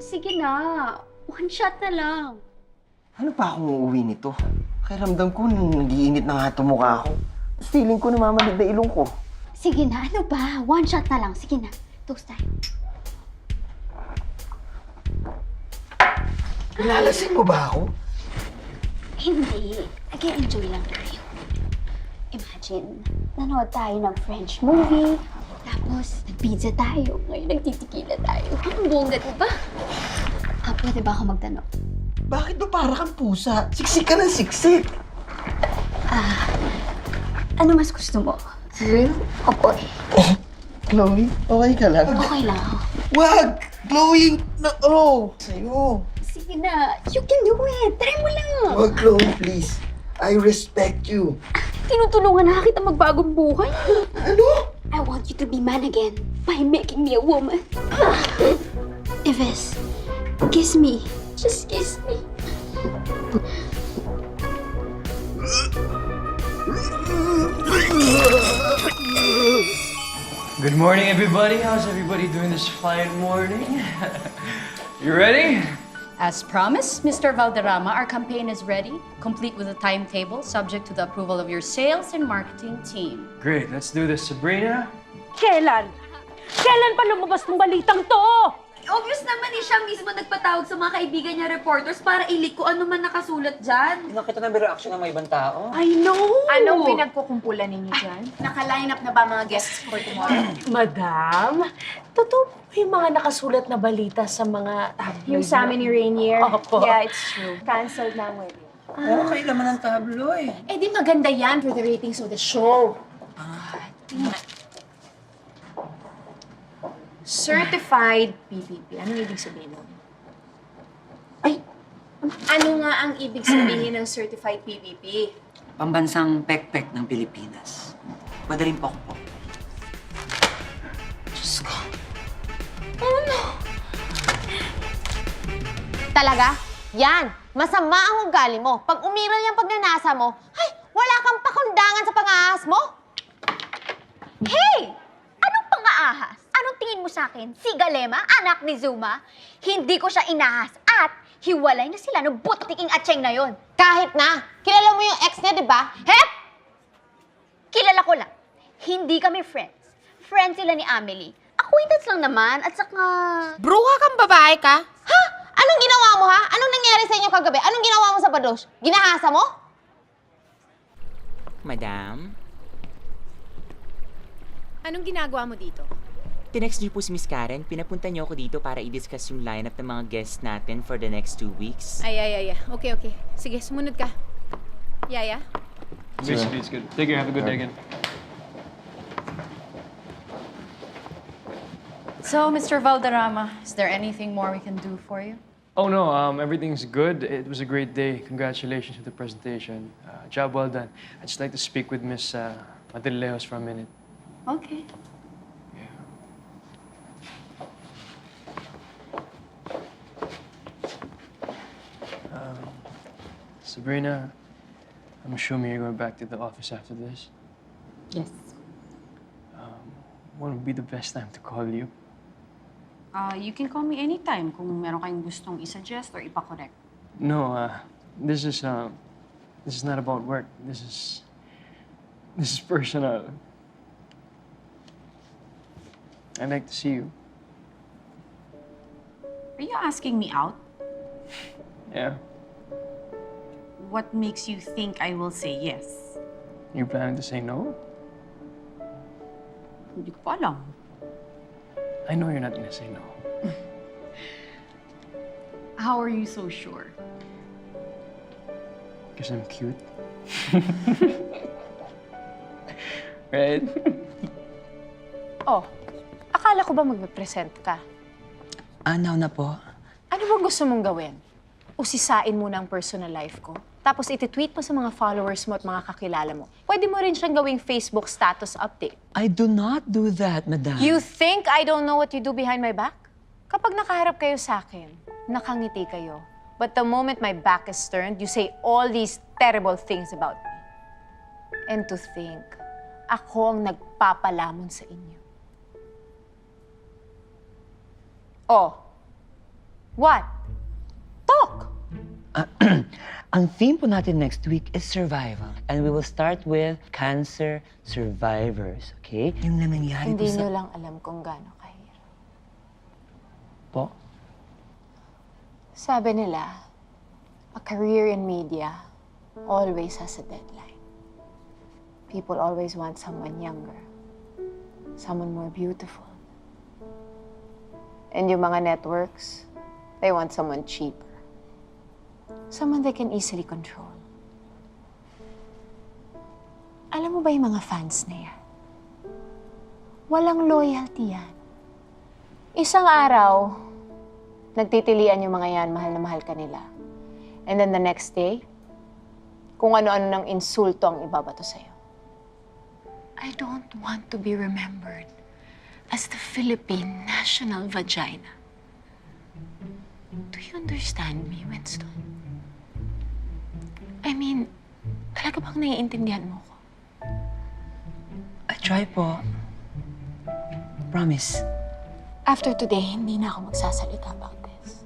Sige na. One shot na lang. Ano pa akong uuwi nito? Pakiramdam ko nag-iinit na nga itong mukha ko. Feeling ko namamalig na ilong ko. Sige na, ano ba? One shot na lang. Sige na. Toast tayo. Nilalasing mo ba ako? Hindi. Nag-enjoy lang tayo. Imagine, nanood tayo ng French movie, tapos nag-pizza tayo, ngayon nagtitikila tayo. Ang bongga, diba? Pwede ba ako magtanong? Bakit ba para kang pusa? Siksik ka ng siksik! Ano mas gusto mo? Girl o boy? Chloe, okay ka lang? Okay lang ako. Wag! Chloe! No! Sa'yo! Sige na, you can do it. Try mo lang. Wag, Chloe, please. I respect you. Tinutulungan na kita magbagong buhay. Ano? I want you to be man again by making me a woman. Ives, kiss me. Just kiss me. Good morning, everybody. How's everybody doing this fine morning? You ready? As promised, Mr. Valderrama, our campaign is ready, complete with a timetable, subject to the approval of your sales and marketing team. Great, let's do this. Sabrina? Kailan? Kailan pa lumabas ng balitang to? Obvious naman siya mismo nagpatawag sa mga kaibigan niya reporters para i-leak kung ano man nakasulat dyan. Nakita na may reaction ng mga ibang tao. I know! Anong pinagkukumpulan ninyo dyan? Naka-line up na ba mga guests for tomorrow? Madam, totoo ba yung mga nakasulat na balita sa mga tabloid? Yung sa amin ni Rainier? Opo. Yeah, it's true. Cancelled na ang wedding. Okay naman ang tabloid. Eh di maganda yan for the ratings of the show. Certified PPP. Anong ibig sabihin nun? Ay! Ano nga ang ibig sabihin ng certified PPP? Pambansang pekpek ng Pilipinas. Madaling pokpok. Diyos ko. Talaga? Yan! Masama ang ugali mo. Pag umiral yung pagnanasa mo, ay, wala kang pakundangan sa pang-aahas mo? Hey! Anong pang-aahas? Anong tingin mo sa akin? Si Galema, anak ni Zuma? Hindi ko siya inahas at hiwalay na sila ng butiking atseng na yon. Kahit na. Kilala mo yung ex niya, di ba? Hep! Kilala ko lang. Hindi kami friends. Friends sila ni Amelie. Acquaintance lang naman at saka... Bruha kang babae ka? Ha? Anong ginawa mo, ha? Anong nangyari sa inyo kagabi? Anong ginawa mo sa Pados? Ginahasa mo? Madam, Anong ginagawa mo dito? tinext niyo po si Miss Karen. Pinapunta niyo ako dito para i-discuss yung lineup ng mga guests natin for the next 2 weeks. Ay. Okay. Sige, sumunod ka. Yaya? Basically, it's good. Take care. Have a good day again. So, Mr. Valderrama, is there anything more we can do for you? Oh no, everything's good. It was a great day. Congratulations on the presentation. Job well done. I'd just like to speak with Miss Madrilejos for a minute. Okay. Sabrina, I'm assuming you're going back to the office after this. Yes. When would be the best time to call you? You can call me anytime kung meron kayong gustong i-suggest or ipa-correct. No, this is not about work. This is personal. I'd like to see you. Are you asking me out? Yeah. What makes you think I will say yes? You planning to say no? Hindi ko pa alam. I know you're not gonna say no. How are you so sure? Because I'm cute. Right? Oh, akala ko ba magme-present ka? Now na po. Ano bang gusto mong gawin? Usisain mo ng personal life ko? Tapos iti-tweet mo sa mga followers mo at mga kakilala mo. Pwede mo rin siyang gawing Facebook status update. I do not do that, madam. You think I don't know what you do behind my back? Kapag nakaharap kayo sa akin, nakangiti kayo. But the moment my back is turned, you say all these terrible things about me. And to think, ako ang nagpapalamon sa inyo. Oh. What? Talk! Ang theme po natin next week is survival. And we will start with cancer survivors, okay? Yung na nangyari Hindi po sa... nyo lang alam kung gaano kahirap. Po? Sabi nila, a career in media always has a deadline. People always want someone younger, someone more beautiful. And yung mga networks, they want someone cheaper. Someone they can easily control. Alam mo ba yung mga fans na yan? Walang loyalty yan. Isang araw, nagtitilian yung mga yan, mahal na mahal ka nila. And then the next day, kung ano-ano ng insulto ang ibabato sa'yo. I don't want to be remembered as the Philippine national vagina. Do you understand me, Winston? I mean, talaga bang naiintindihan mo ko? I try po. Promise. After today, hindi na ako magsasalita about this.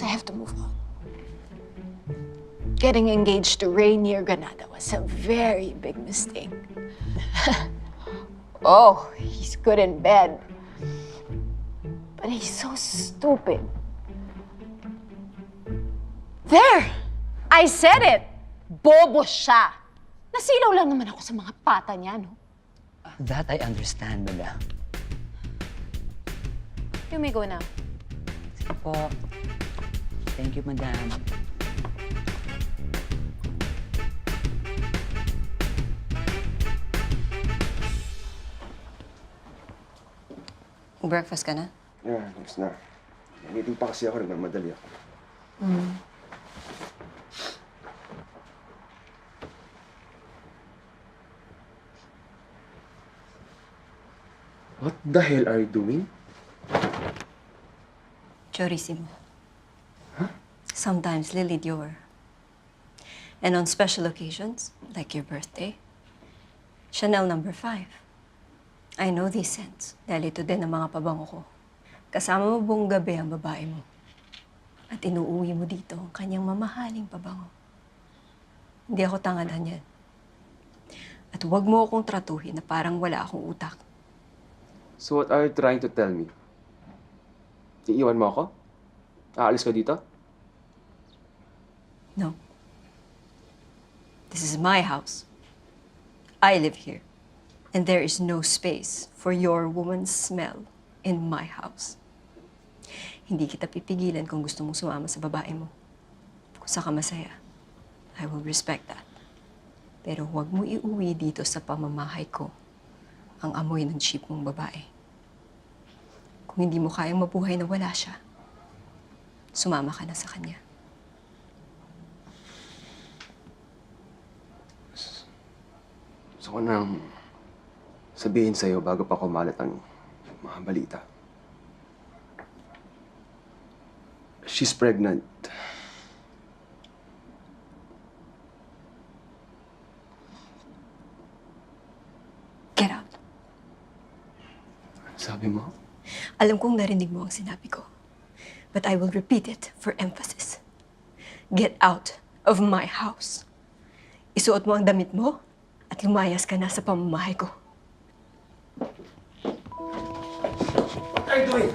Because I have to move on. Getting engaged to Rainier Granada was a very big mistake. Oh, he's good in bed. But he's so stupid. There! I said it! Bobo siya! Nasilaw lang naman ako sa mga pata niya, no? That I understand, madam. You may go now. Sige po. Thank you, madam. Breakfast ka na? Yeah, tapos na. Meeting pa kasi ako, nagmamadali ako. What the hell are you doing? Chorissimo. Sometimes Lily Dior. And on special occasions, like your birthday, Chanel No. 5. I know these scents dahil ito din ang mga pabango ko. Kasama mo buong gabi ang babae mo. At inuuwi mo dito ang kanyang mamahaling pabango. Hindi ako tanga, Daniel. At huwag mo akong tratuhin na parang wala akong utak. So what are you trying to tell me? Iiwan mo ako? Aalis ka dito? No. This is my house. I live here. And there is no space for your woman's smell in my house. Hindi kita pipigilan kung gusto mong sumama sa babae mo. Kung saan ka masaya, I will respect that. Pero huwag mo iuwi dito sa pamamahay ko ang amoy ng cheap mong babae. Kung hindi mo kayang mabuhay na wala siya, sumama ka na sa kanya. Gusto ko nang sabihin sa'yo bago pa kumalat ang mga balita. She's pregnant. Get out. Sabi mo? Alam kong narinig mo ang sinabi ko. But I will repeat it for emphasis. Get out of my house. Isuot mo ang damit mo at lumayas ka na sa pamamahay ko. What are you doing?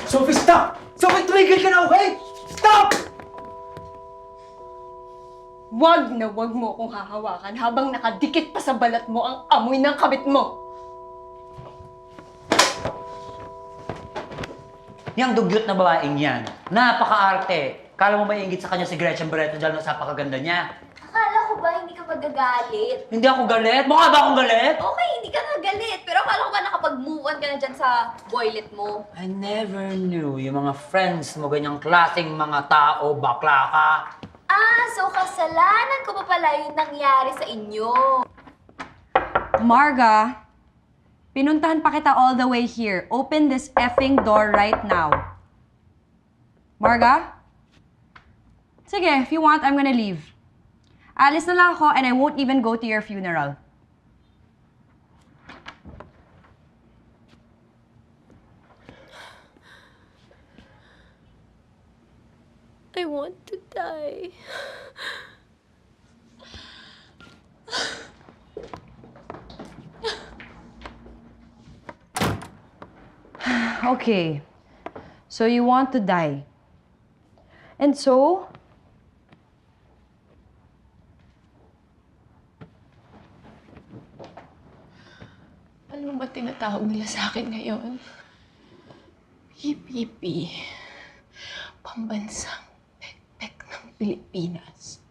Sophie, stop! Sophie, tumigil ka na, okay? Stop! Wag na wag mo akong hahawakan habang nakadikit pa sa balat mo ang amoy ng kabit mo. Yang dugyot na babaeng yan. Napaka-arte. Kala mo maiingit sa kanya si Gretchen Barreto dahil sa napakaganda niya? Akala ko ba hindi ka magagalit? Hindi ako galit. Mukha ba akong galit? Okay, hindi ka na galit. Pero akala ko ba nakapag-move on ka na dyan sa boylet mo? I never knew yung mga friends mo ganyang klaseng mga tao, bakla ka. Ah, so kasalanan ko pa pala yung nangyari sa inyo. Marga, pinuntahan pa kita all the way here. Open this effing door right now. Marga? Sige, if you want, I'm gonna leave. Alis na lang ako and I won't even go to your funeral. I want to die. Okay. So you want to die. And so, Ano ba tinatawag nila sa akin ngayon? PPP. Pambansang pekpek ng Pilipinas.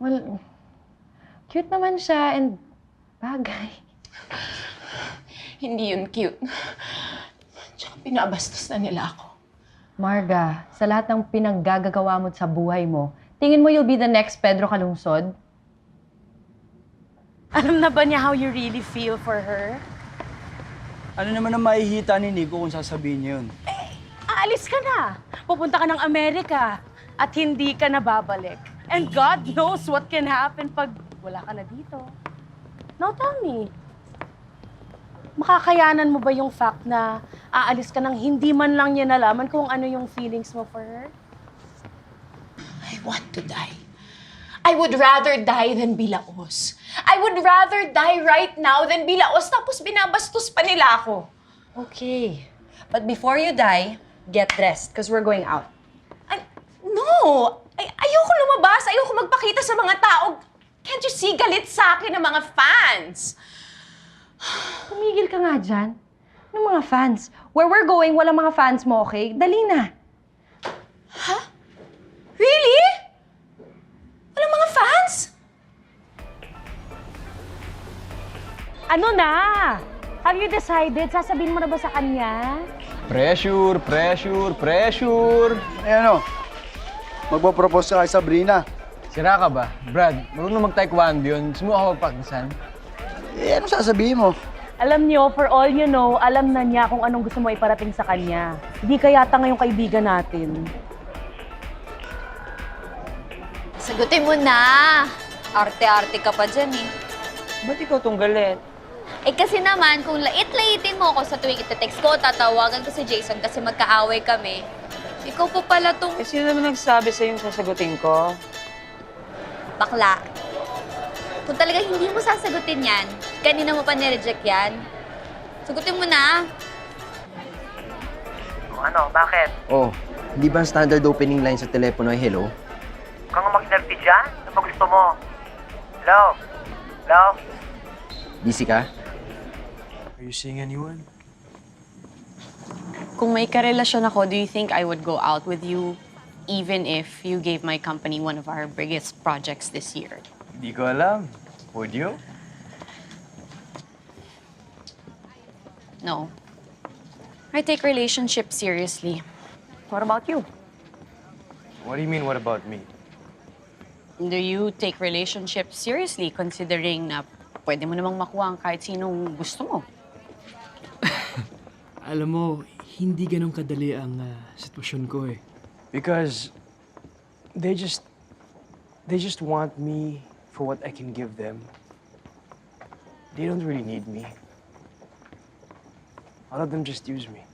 well, cute naman siya and bagay. Hindi yun cute. Tsaka pinabastos na nila ako. Marga, sa lahat ng pinaggagawa mo sa buhay mo, tingin mo you'll be the next Pedro Calungsod? Alam na ba niya how you really feel for her? Ano naman ang mahihita ni Nico kung sasabihin niya yun? Aalis ka na. Pupunta ka ng Amerika at hindi ka na babalik. And God knows what can happen pag wala ka na dito. Now tell me. Makakayanan mo ba yung fact na aalis ka nang hindi man lang niya nalaman kung ano yung feelings mo for her? I want to die. I would rather die than bilaos. I would rather die right now than bilaos tapos binabastos pa nila ako. Okay. But before you die, get dressed because we're going out. No! Ayoko lumabas. Ayoko magpakita sa mga tao. Can't you see galit sa akin ng mga fans? Tumigil ka nga dyan. Ng mga fans. Where we're going, walang mga fans mo, okay? Dali na. Really? Walang mga fans? Ano na? Have you decided? Sasabihin mo na ba sa kanya? Pressure, pressure, pressure! Ano? Magpo-propose ka kay Sabrina. Sira ka ba? Brad, marunong mag-taekwondo yun. Gusto mo ako magpaktisan? Eh, ano sasabihin mo? Alam niyo, for all you know, alam na niya kung anong gusto mo iparating sa kanya. Hindi ka yata ngayong kaibigan natin. Sagutin mo na. Arte-arte ka pa dyan eh. Ba't ikaw tong galit? Eh kasi naman, kung lait-laitin mo ako sa tuwing ite-text ko, tatawagan ko si Jason kasi magkaaway kami. Ikaw pa pala tong... Eh, sino naman nagsabi sa'yo yung sasagutin ko? bakla. Kung talaga hindi mo sasagutin yan, kanina mo pa nireject yan, sagutin mo na. Ano, bakit? Oh, hindi ba ang standard opening line sa telepono ay hello? Huwag kang mag-nerty dyan. Ano ba gusto mo? Hello? Hello? Busy ka? Are you seeing anyone? Kung may karelasyon ako, do you think I would go out with you even if you gave my company one of our biggest projects this year? Di ko alam. Would you? No. I take relationships seriously. What about you? What do you mean, what about me? Do you take relationships seriously considering na pwede mo namang makuha ang kahit sinong gusto mo? Alam mo, hindi ganun kadali ang sitwasyon ko eh. Because they just want me for what I can give them. They don't really need me. All of them just use me.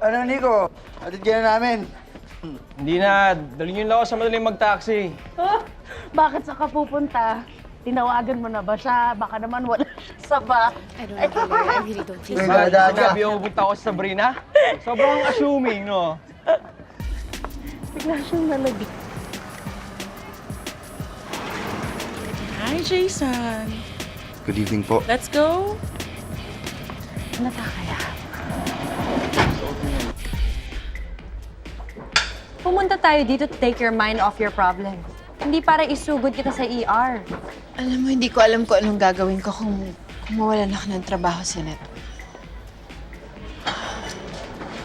Ano, Nico? Atid ka na namin. Hindi na. Dali niyo lang ako sa madaling mag-taxi. Bakit sa ka pupunta? Tinawagan mo na ba siya? Baka naman wala sa ba? I don't know, I really don't feel Sabi yung pupunta ako sa Sabrina? Sobrang assuming, no? Bigla siyang nalagit. Hi, Jason. Good evening po. Let's go. Ano ta kaya? Pumunta tayo dito to take your mind off your problem. Hindi para isugod kita sa ER. Alam mo, hindi ko alam kung anong gagawin ko kung mawalan ako ng trabaho sa net.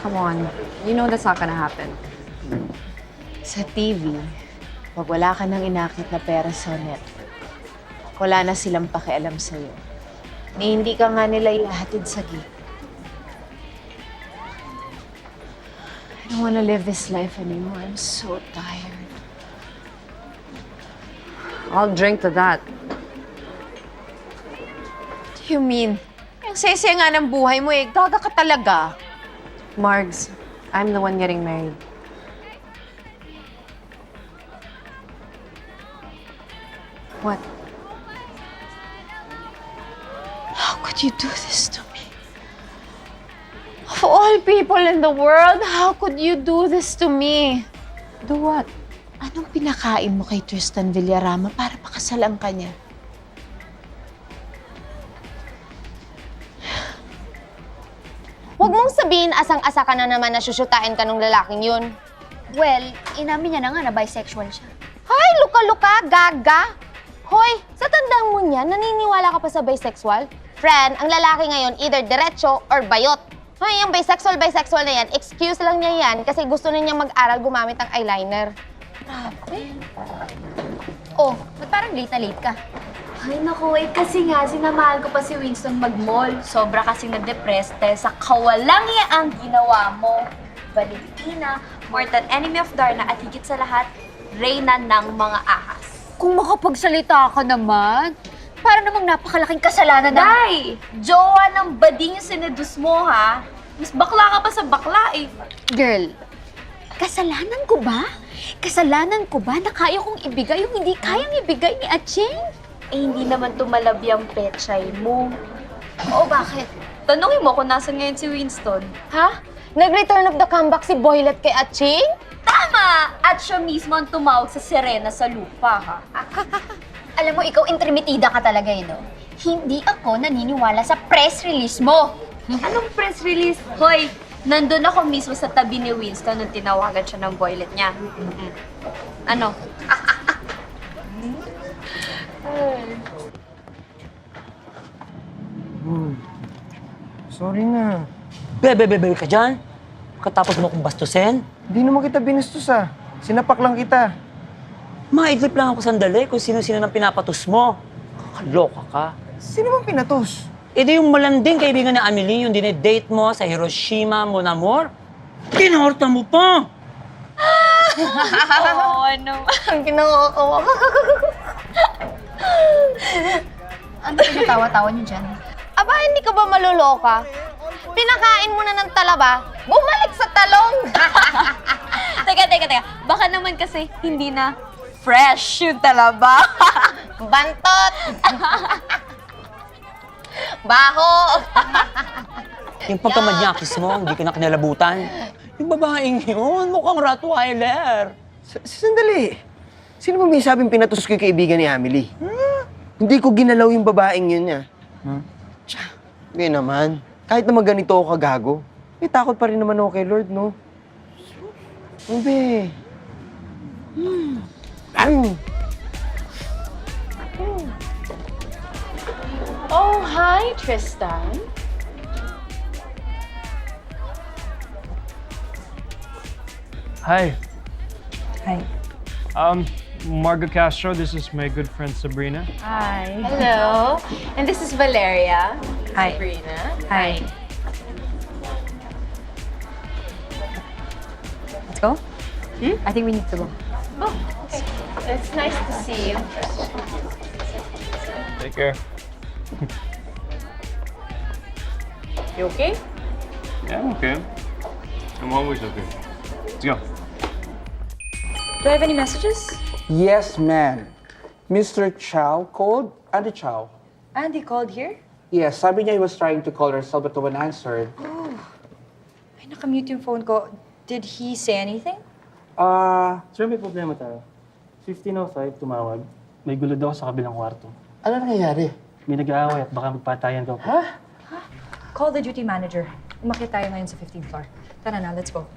Come on. You know that's not gonna happen. Sa TV, pag wala ka nang inakit na pera sa net, wala na silang pakialam sa'yo. Ni hindi ka nga nila ihahatid sa gate. I don't wanna live this life anymore. I'm so tired. I'll drink to that. What do you mean? Ang sese nga ng buhay mo eh. Gaga ka talaga. Margs, I'm the one getting married. What? How could you do this to me? Of all people in the world, how could you do this to me? Do what? Anong pinakain mo kay Tristan Villarama para pakasalan ka niya? Huwag mong sabihin asang-asa ka na naman na susutain ka ng lalaking yun. Well, inamin niya na nga na bisexual siya. Hay, luka-luka, gaga! Hoy, sa tandang mo niyan, naniniwala ka pa sa bisexual? Friend, ang lalaki ngayon either diretso or bayot. Hoy, yung bisexual na yan, excuse lang niya yan kasi gusto na niyang mag-aral gumamit ng eyeliner. Grabe. Oh, ba't parang late na late ka? Ay, naku, kasi nga, sinamahan ko pa si Winston mag-mall. Sobra kasing na-depressed dahil sa kawalang ang ginawa mo. Valentina, mortal enemy of Darna at higit sa lahat, reyna ng mga ahas. Kung makapagsalita ka naman, Para namang napakalaking kasalanan na... Day! Jowa ng bading yung sinedus mo, ha? Mas bakla ka pa sa bakla, eh. Girl, kasalanan ko ba? Kasalanan ko ba na kaya kong ibigay yung hindi kayang ibigay ni Acheng? Eh, hindi naman tumalabi ang pechay mo. Oo, bakit? Tanungin mo kung nasan ngayon si Winston. Ha? Nag-return of the comeback si Boylet kay Acheng? Tama! At siya mismo ang tumawag sa sirena sa lupa, ha? Alam mo, ikaw intrimitida ka talaga, no? Hindi ako naniniwala sa press release mo. Anong press release? Hoy, nandun ako mismo sa tabi ni Winston nung tinawagan siya ng boylet niya. Ano? Sorry na. Bebe ka dyan? Pagkatapos mo kong bastusin? Hindi naman kita binustos ah. Sinapak lang kita. Maidlip lang ako sandali kung sino-sino nang pinapatos mo. Kakaloka ka. Sino bang pinatos? Eh di yung malanding kaibigan ni Amelie, yung dinedate mo sa Hiroshima, Mon Amour. Kinahorta mo pa! Oo, ano? Ang kinakakawa. Ano pinatawa-tawa niyo dyan? Aba, hindi ka ba maluloka? Pinakain mo na ng talaba, bumalik sa talong! Teka. Baka naman kasi hindi na fresh yung talaba. Bantot! Baho! Yung pagkamanyakis mo, hindi ka na kinalabutan. Yung babaeng yun, mukhang Rottweiler. Sandali. Sino ba may sabing pinatos ko yung kaibigan ni Amelie? Hindi ko ginalaw yung babaeng yun niya. Hindi naman. Kahit naman ganito ako kagago, may takot pa rin naman ako kay Lord, no? Ube. Oh, hi, Tristan. Hi. Hi. Marga Castro, this is my good friend Sabrina. Hi. Hello. And this is Valeria. Hi. Sabrina. Hi. Let's go? I think we need to go. Oh, okay. It's nice to see you. Take care. You okay? Yeah, I'm okay. I'm always okay. Let's go. Do I have any messages? Yes, ma'am. Mr. Chow called. Andy Chow. Andy called here? Yes, sabi niya he was trying to call herself but no one answered. Oh. Ay, nakamute yung phone ko. Did he say anything? Sir, may problema tayo. 15:05, tumawag. May gulo daw sa kabilang kwarto. Ano nangyayari? May nag-aaway at baka magpatayan daw. Call the duty manager. Umakyat tayo ngayon sa 15th floor. Tara na, let's go.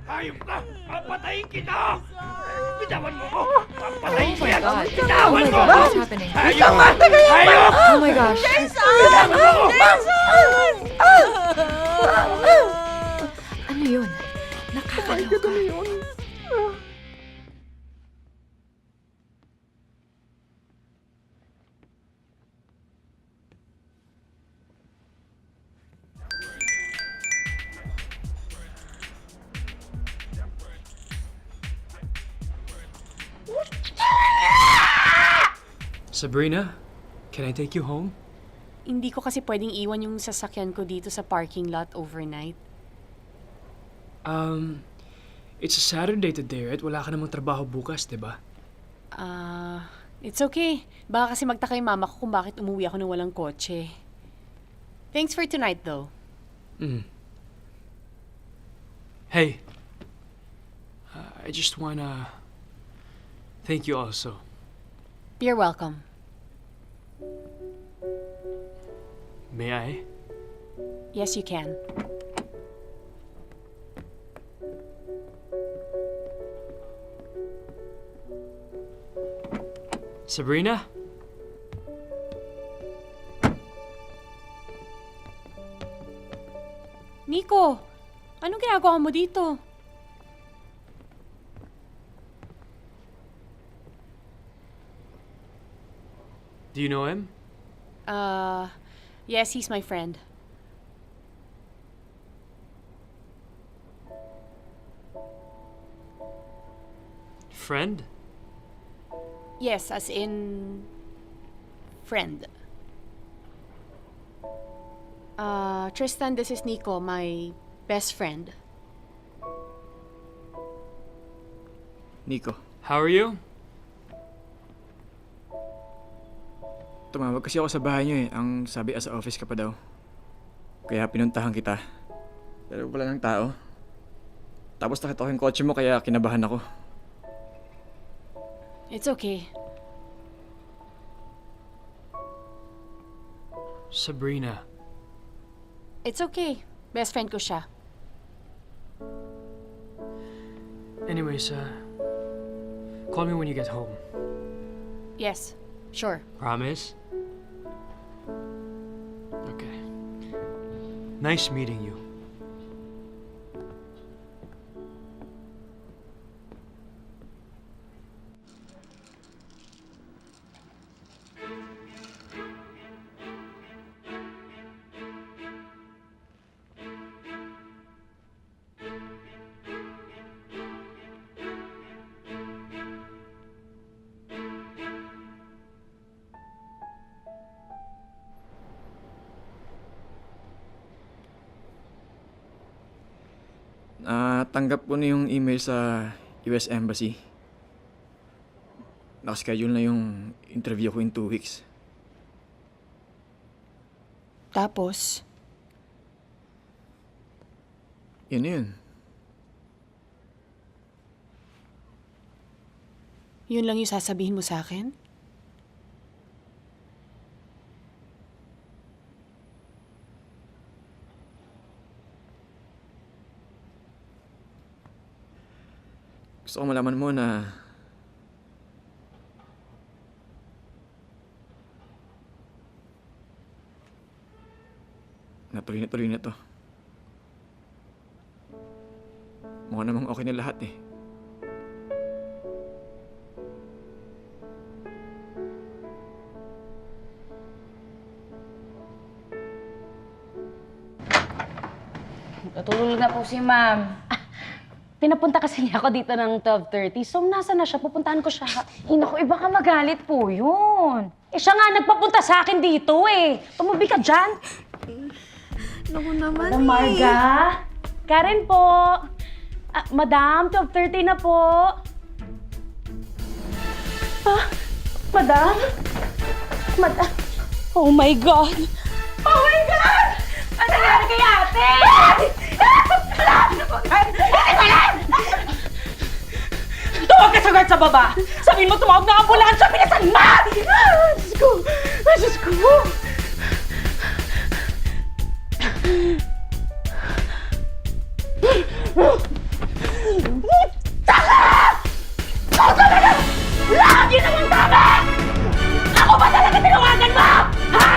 Hayop ka! Papatayin kita! Bitawan mo ko! Papatayin ko yan! Bitawan mo! What's happening? Hayop ka! Hayop! Oh my gosh. Bitawan mo ko! Ano yun? Nakakaloka. Sabrina, can I take you home? Hindi ko kasi pwedeng iwan yung sasakyan ko dito sa parking lot overnight. It's a Saturday today, right? Wala ka namang trabaho bukas, di ba? It's okay. Baka kasi magtaka yung mama ko kung bakit umuwi ako ng walang kotse. Thanks for tonight, though. Hey, I just wanna thank you also. You're welcome. May I? Yes, you can. Sabrina? Nico, anong ginagawa mo dito? Do you know him? Yes, he's my friend. Friend? Yes, as in friend. Tristan, this is Nico, my best friend. Nico, How are you? tumawag kasi ako sa bahay niyo eh. Ang sabi sa office ka pa daw. Kaya pinuntahan kita. Pero wala nang tao. Tapos nakita ko yung kotse mo kaya kinabahan ako. It's okay. Sabrina. It's okay. Best friend ko siya. Anyways, call me when you get home. Yes, sure. Promise? Okay. Nice meeting you. Tanggap ko na yung email sa US Embassy. Nakaschedule na yung interview ko in 2 weeks. Tapos? Yun na yun. Yun lang yung sasabihin mo sa akin? Gusto ko malaman mo na tuloy na to. Mukha namang okay na lahat eh. Natulog na po si ma'am. Pinapunta kasi niya ako dito ng 12:30. So, nasa na siya? Pupuntahan ko siya. Naku, iba ka magalit po yun. Siya nga nagpapunta sa akin dito eh. Tumabi ka dyan. Naku naman Madam Marga. Karen po. Madam, 12:30 na po. Madam? Madam? Oh my God! Oh my God! Ano nangyari kay ate? Tuwag ka sagad sa baba! Sabihin mo tumawag ng ambulansya! Pinasan mo! Diyos ko! Diyos ko! Taka! Ako talaga! Lagi namang tama! Ako ba talaga tinawagan mo? Ha?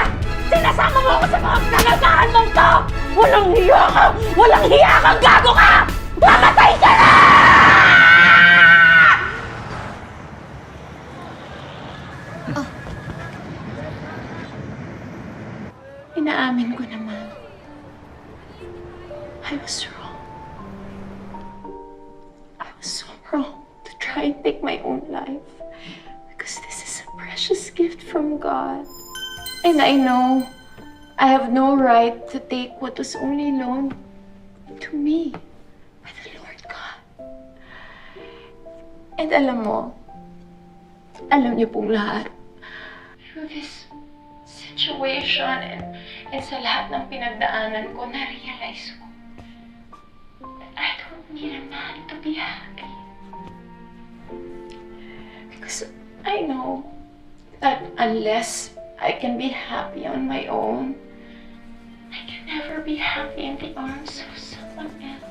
Sinasama mo ako sa mga kalagahan mong to! Walang hiya ka! Walang hiya kang gago ka! Mamatay ka na! Inaamin ko naman. I was wrong. I was so wrong to try and take my own life. Because this is a precious gift from God. And I know I have no right to take what was only loaned to me by the Lord God. And alam mo, alam niyo pong lahat, through this situation and sa lahat ng pinagdaanan ko, na-realize ko that I don't need a man to be happy. Because I know that unless I can be happy on my own, I can never be happy in the arms of someone else.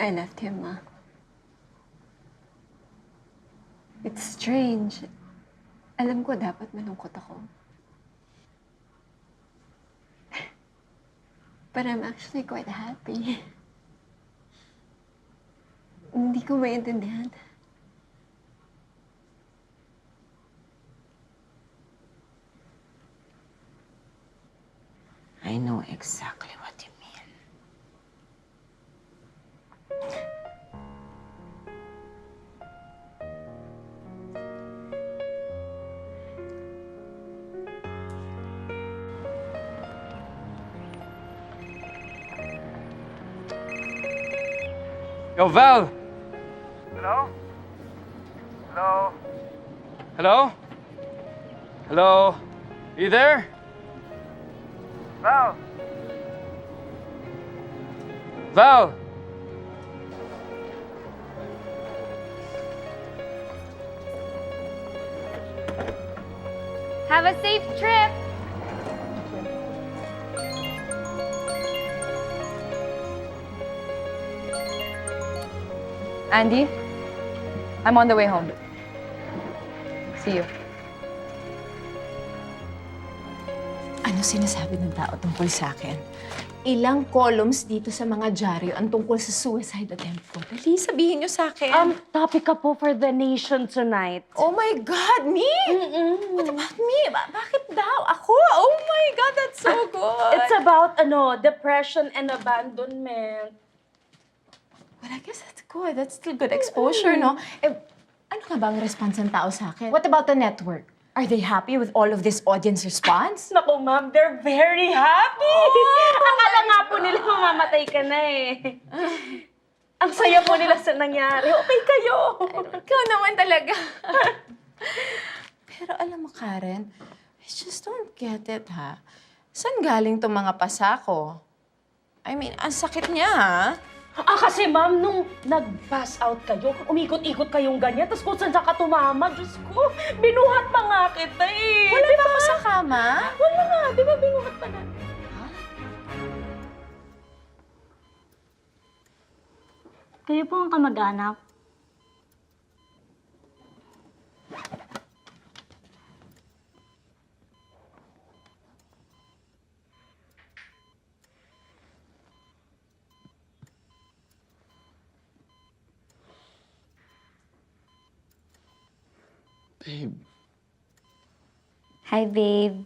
I left him, Ma. It's strange. Alam ko dapat malungkot ako. But I'm actually quite happy. Hindi ko maintindihan. I know exactly what you mean. Yo, Val! Hello? Hello? Hello? Hello? You there? Val? Val! Have a safe trip! Andy, I'm on the way home. See you. Ano sinasabi ng tao tungkol sa akin? Ilang columns dito sa mga dyaryo ang tungkol sa suicide attempt ko. Dali, sabihin niyo sa akin. Topic ka po for the nation tonight. Oh my God, me? What about me? Bakit daw? Ako? Oh my God, that's so good. It's about, depression and abandonment. Well, I guess that's good. That's still good exposure, no? Eh, ano nga ba ang response ng tao sa akin? What about the network? Are they happy with all of this audience response? Naku, ma'am, they're very happy! Akala nga po nila mamamatay ka na eh. Ang saya po nila sa nangyari. Okay kayo. Ikaw naman talaga. Pero alam mo, Karen, I just don't get it, ha? Saan galing tong mga pasako? I mean, ang sakit niya, ha? Kasi ma'am, nung nag-pass out kayo, umikot-ikot kayong ganyan, tapos kung saan ka tumama, Diyos ko, binuhat pa nga kita eh. Wala ba ako sa kama? Wala nga, di ba binuhat pa na? Kayo po ang kamag-anak. Babe, Hi, babe.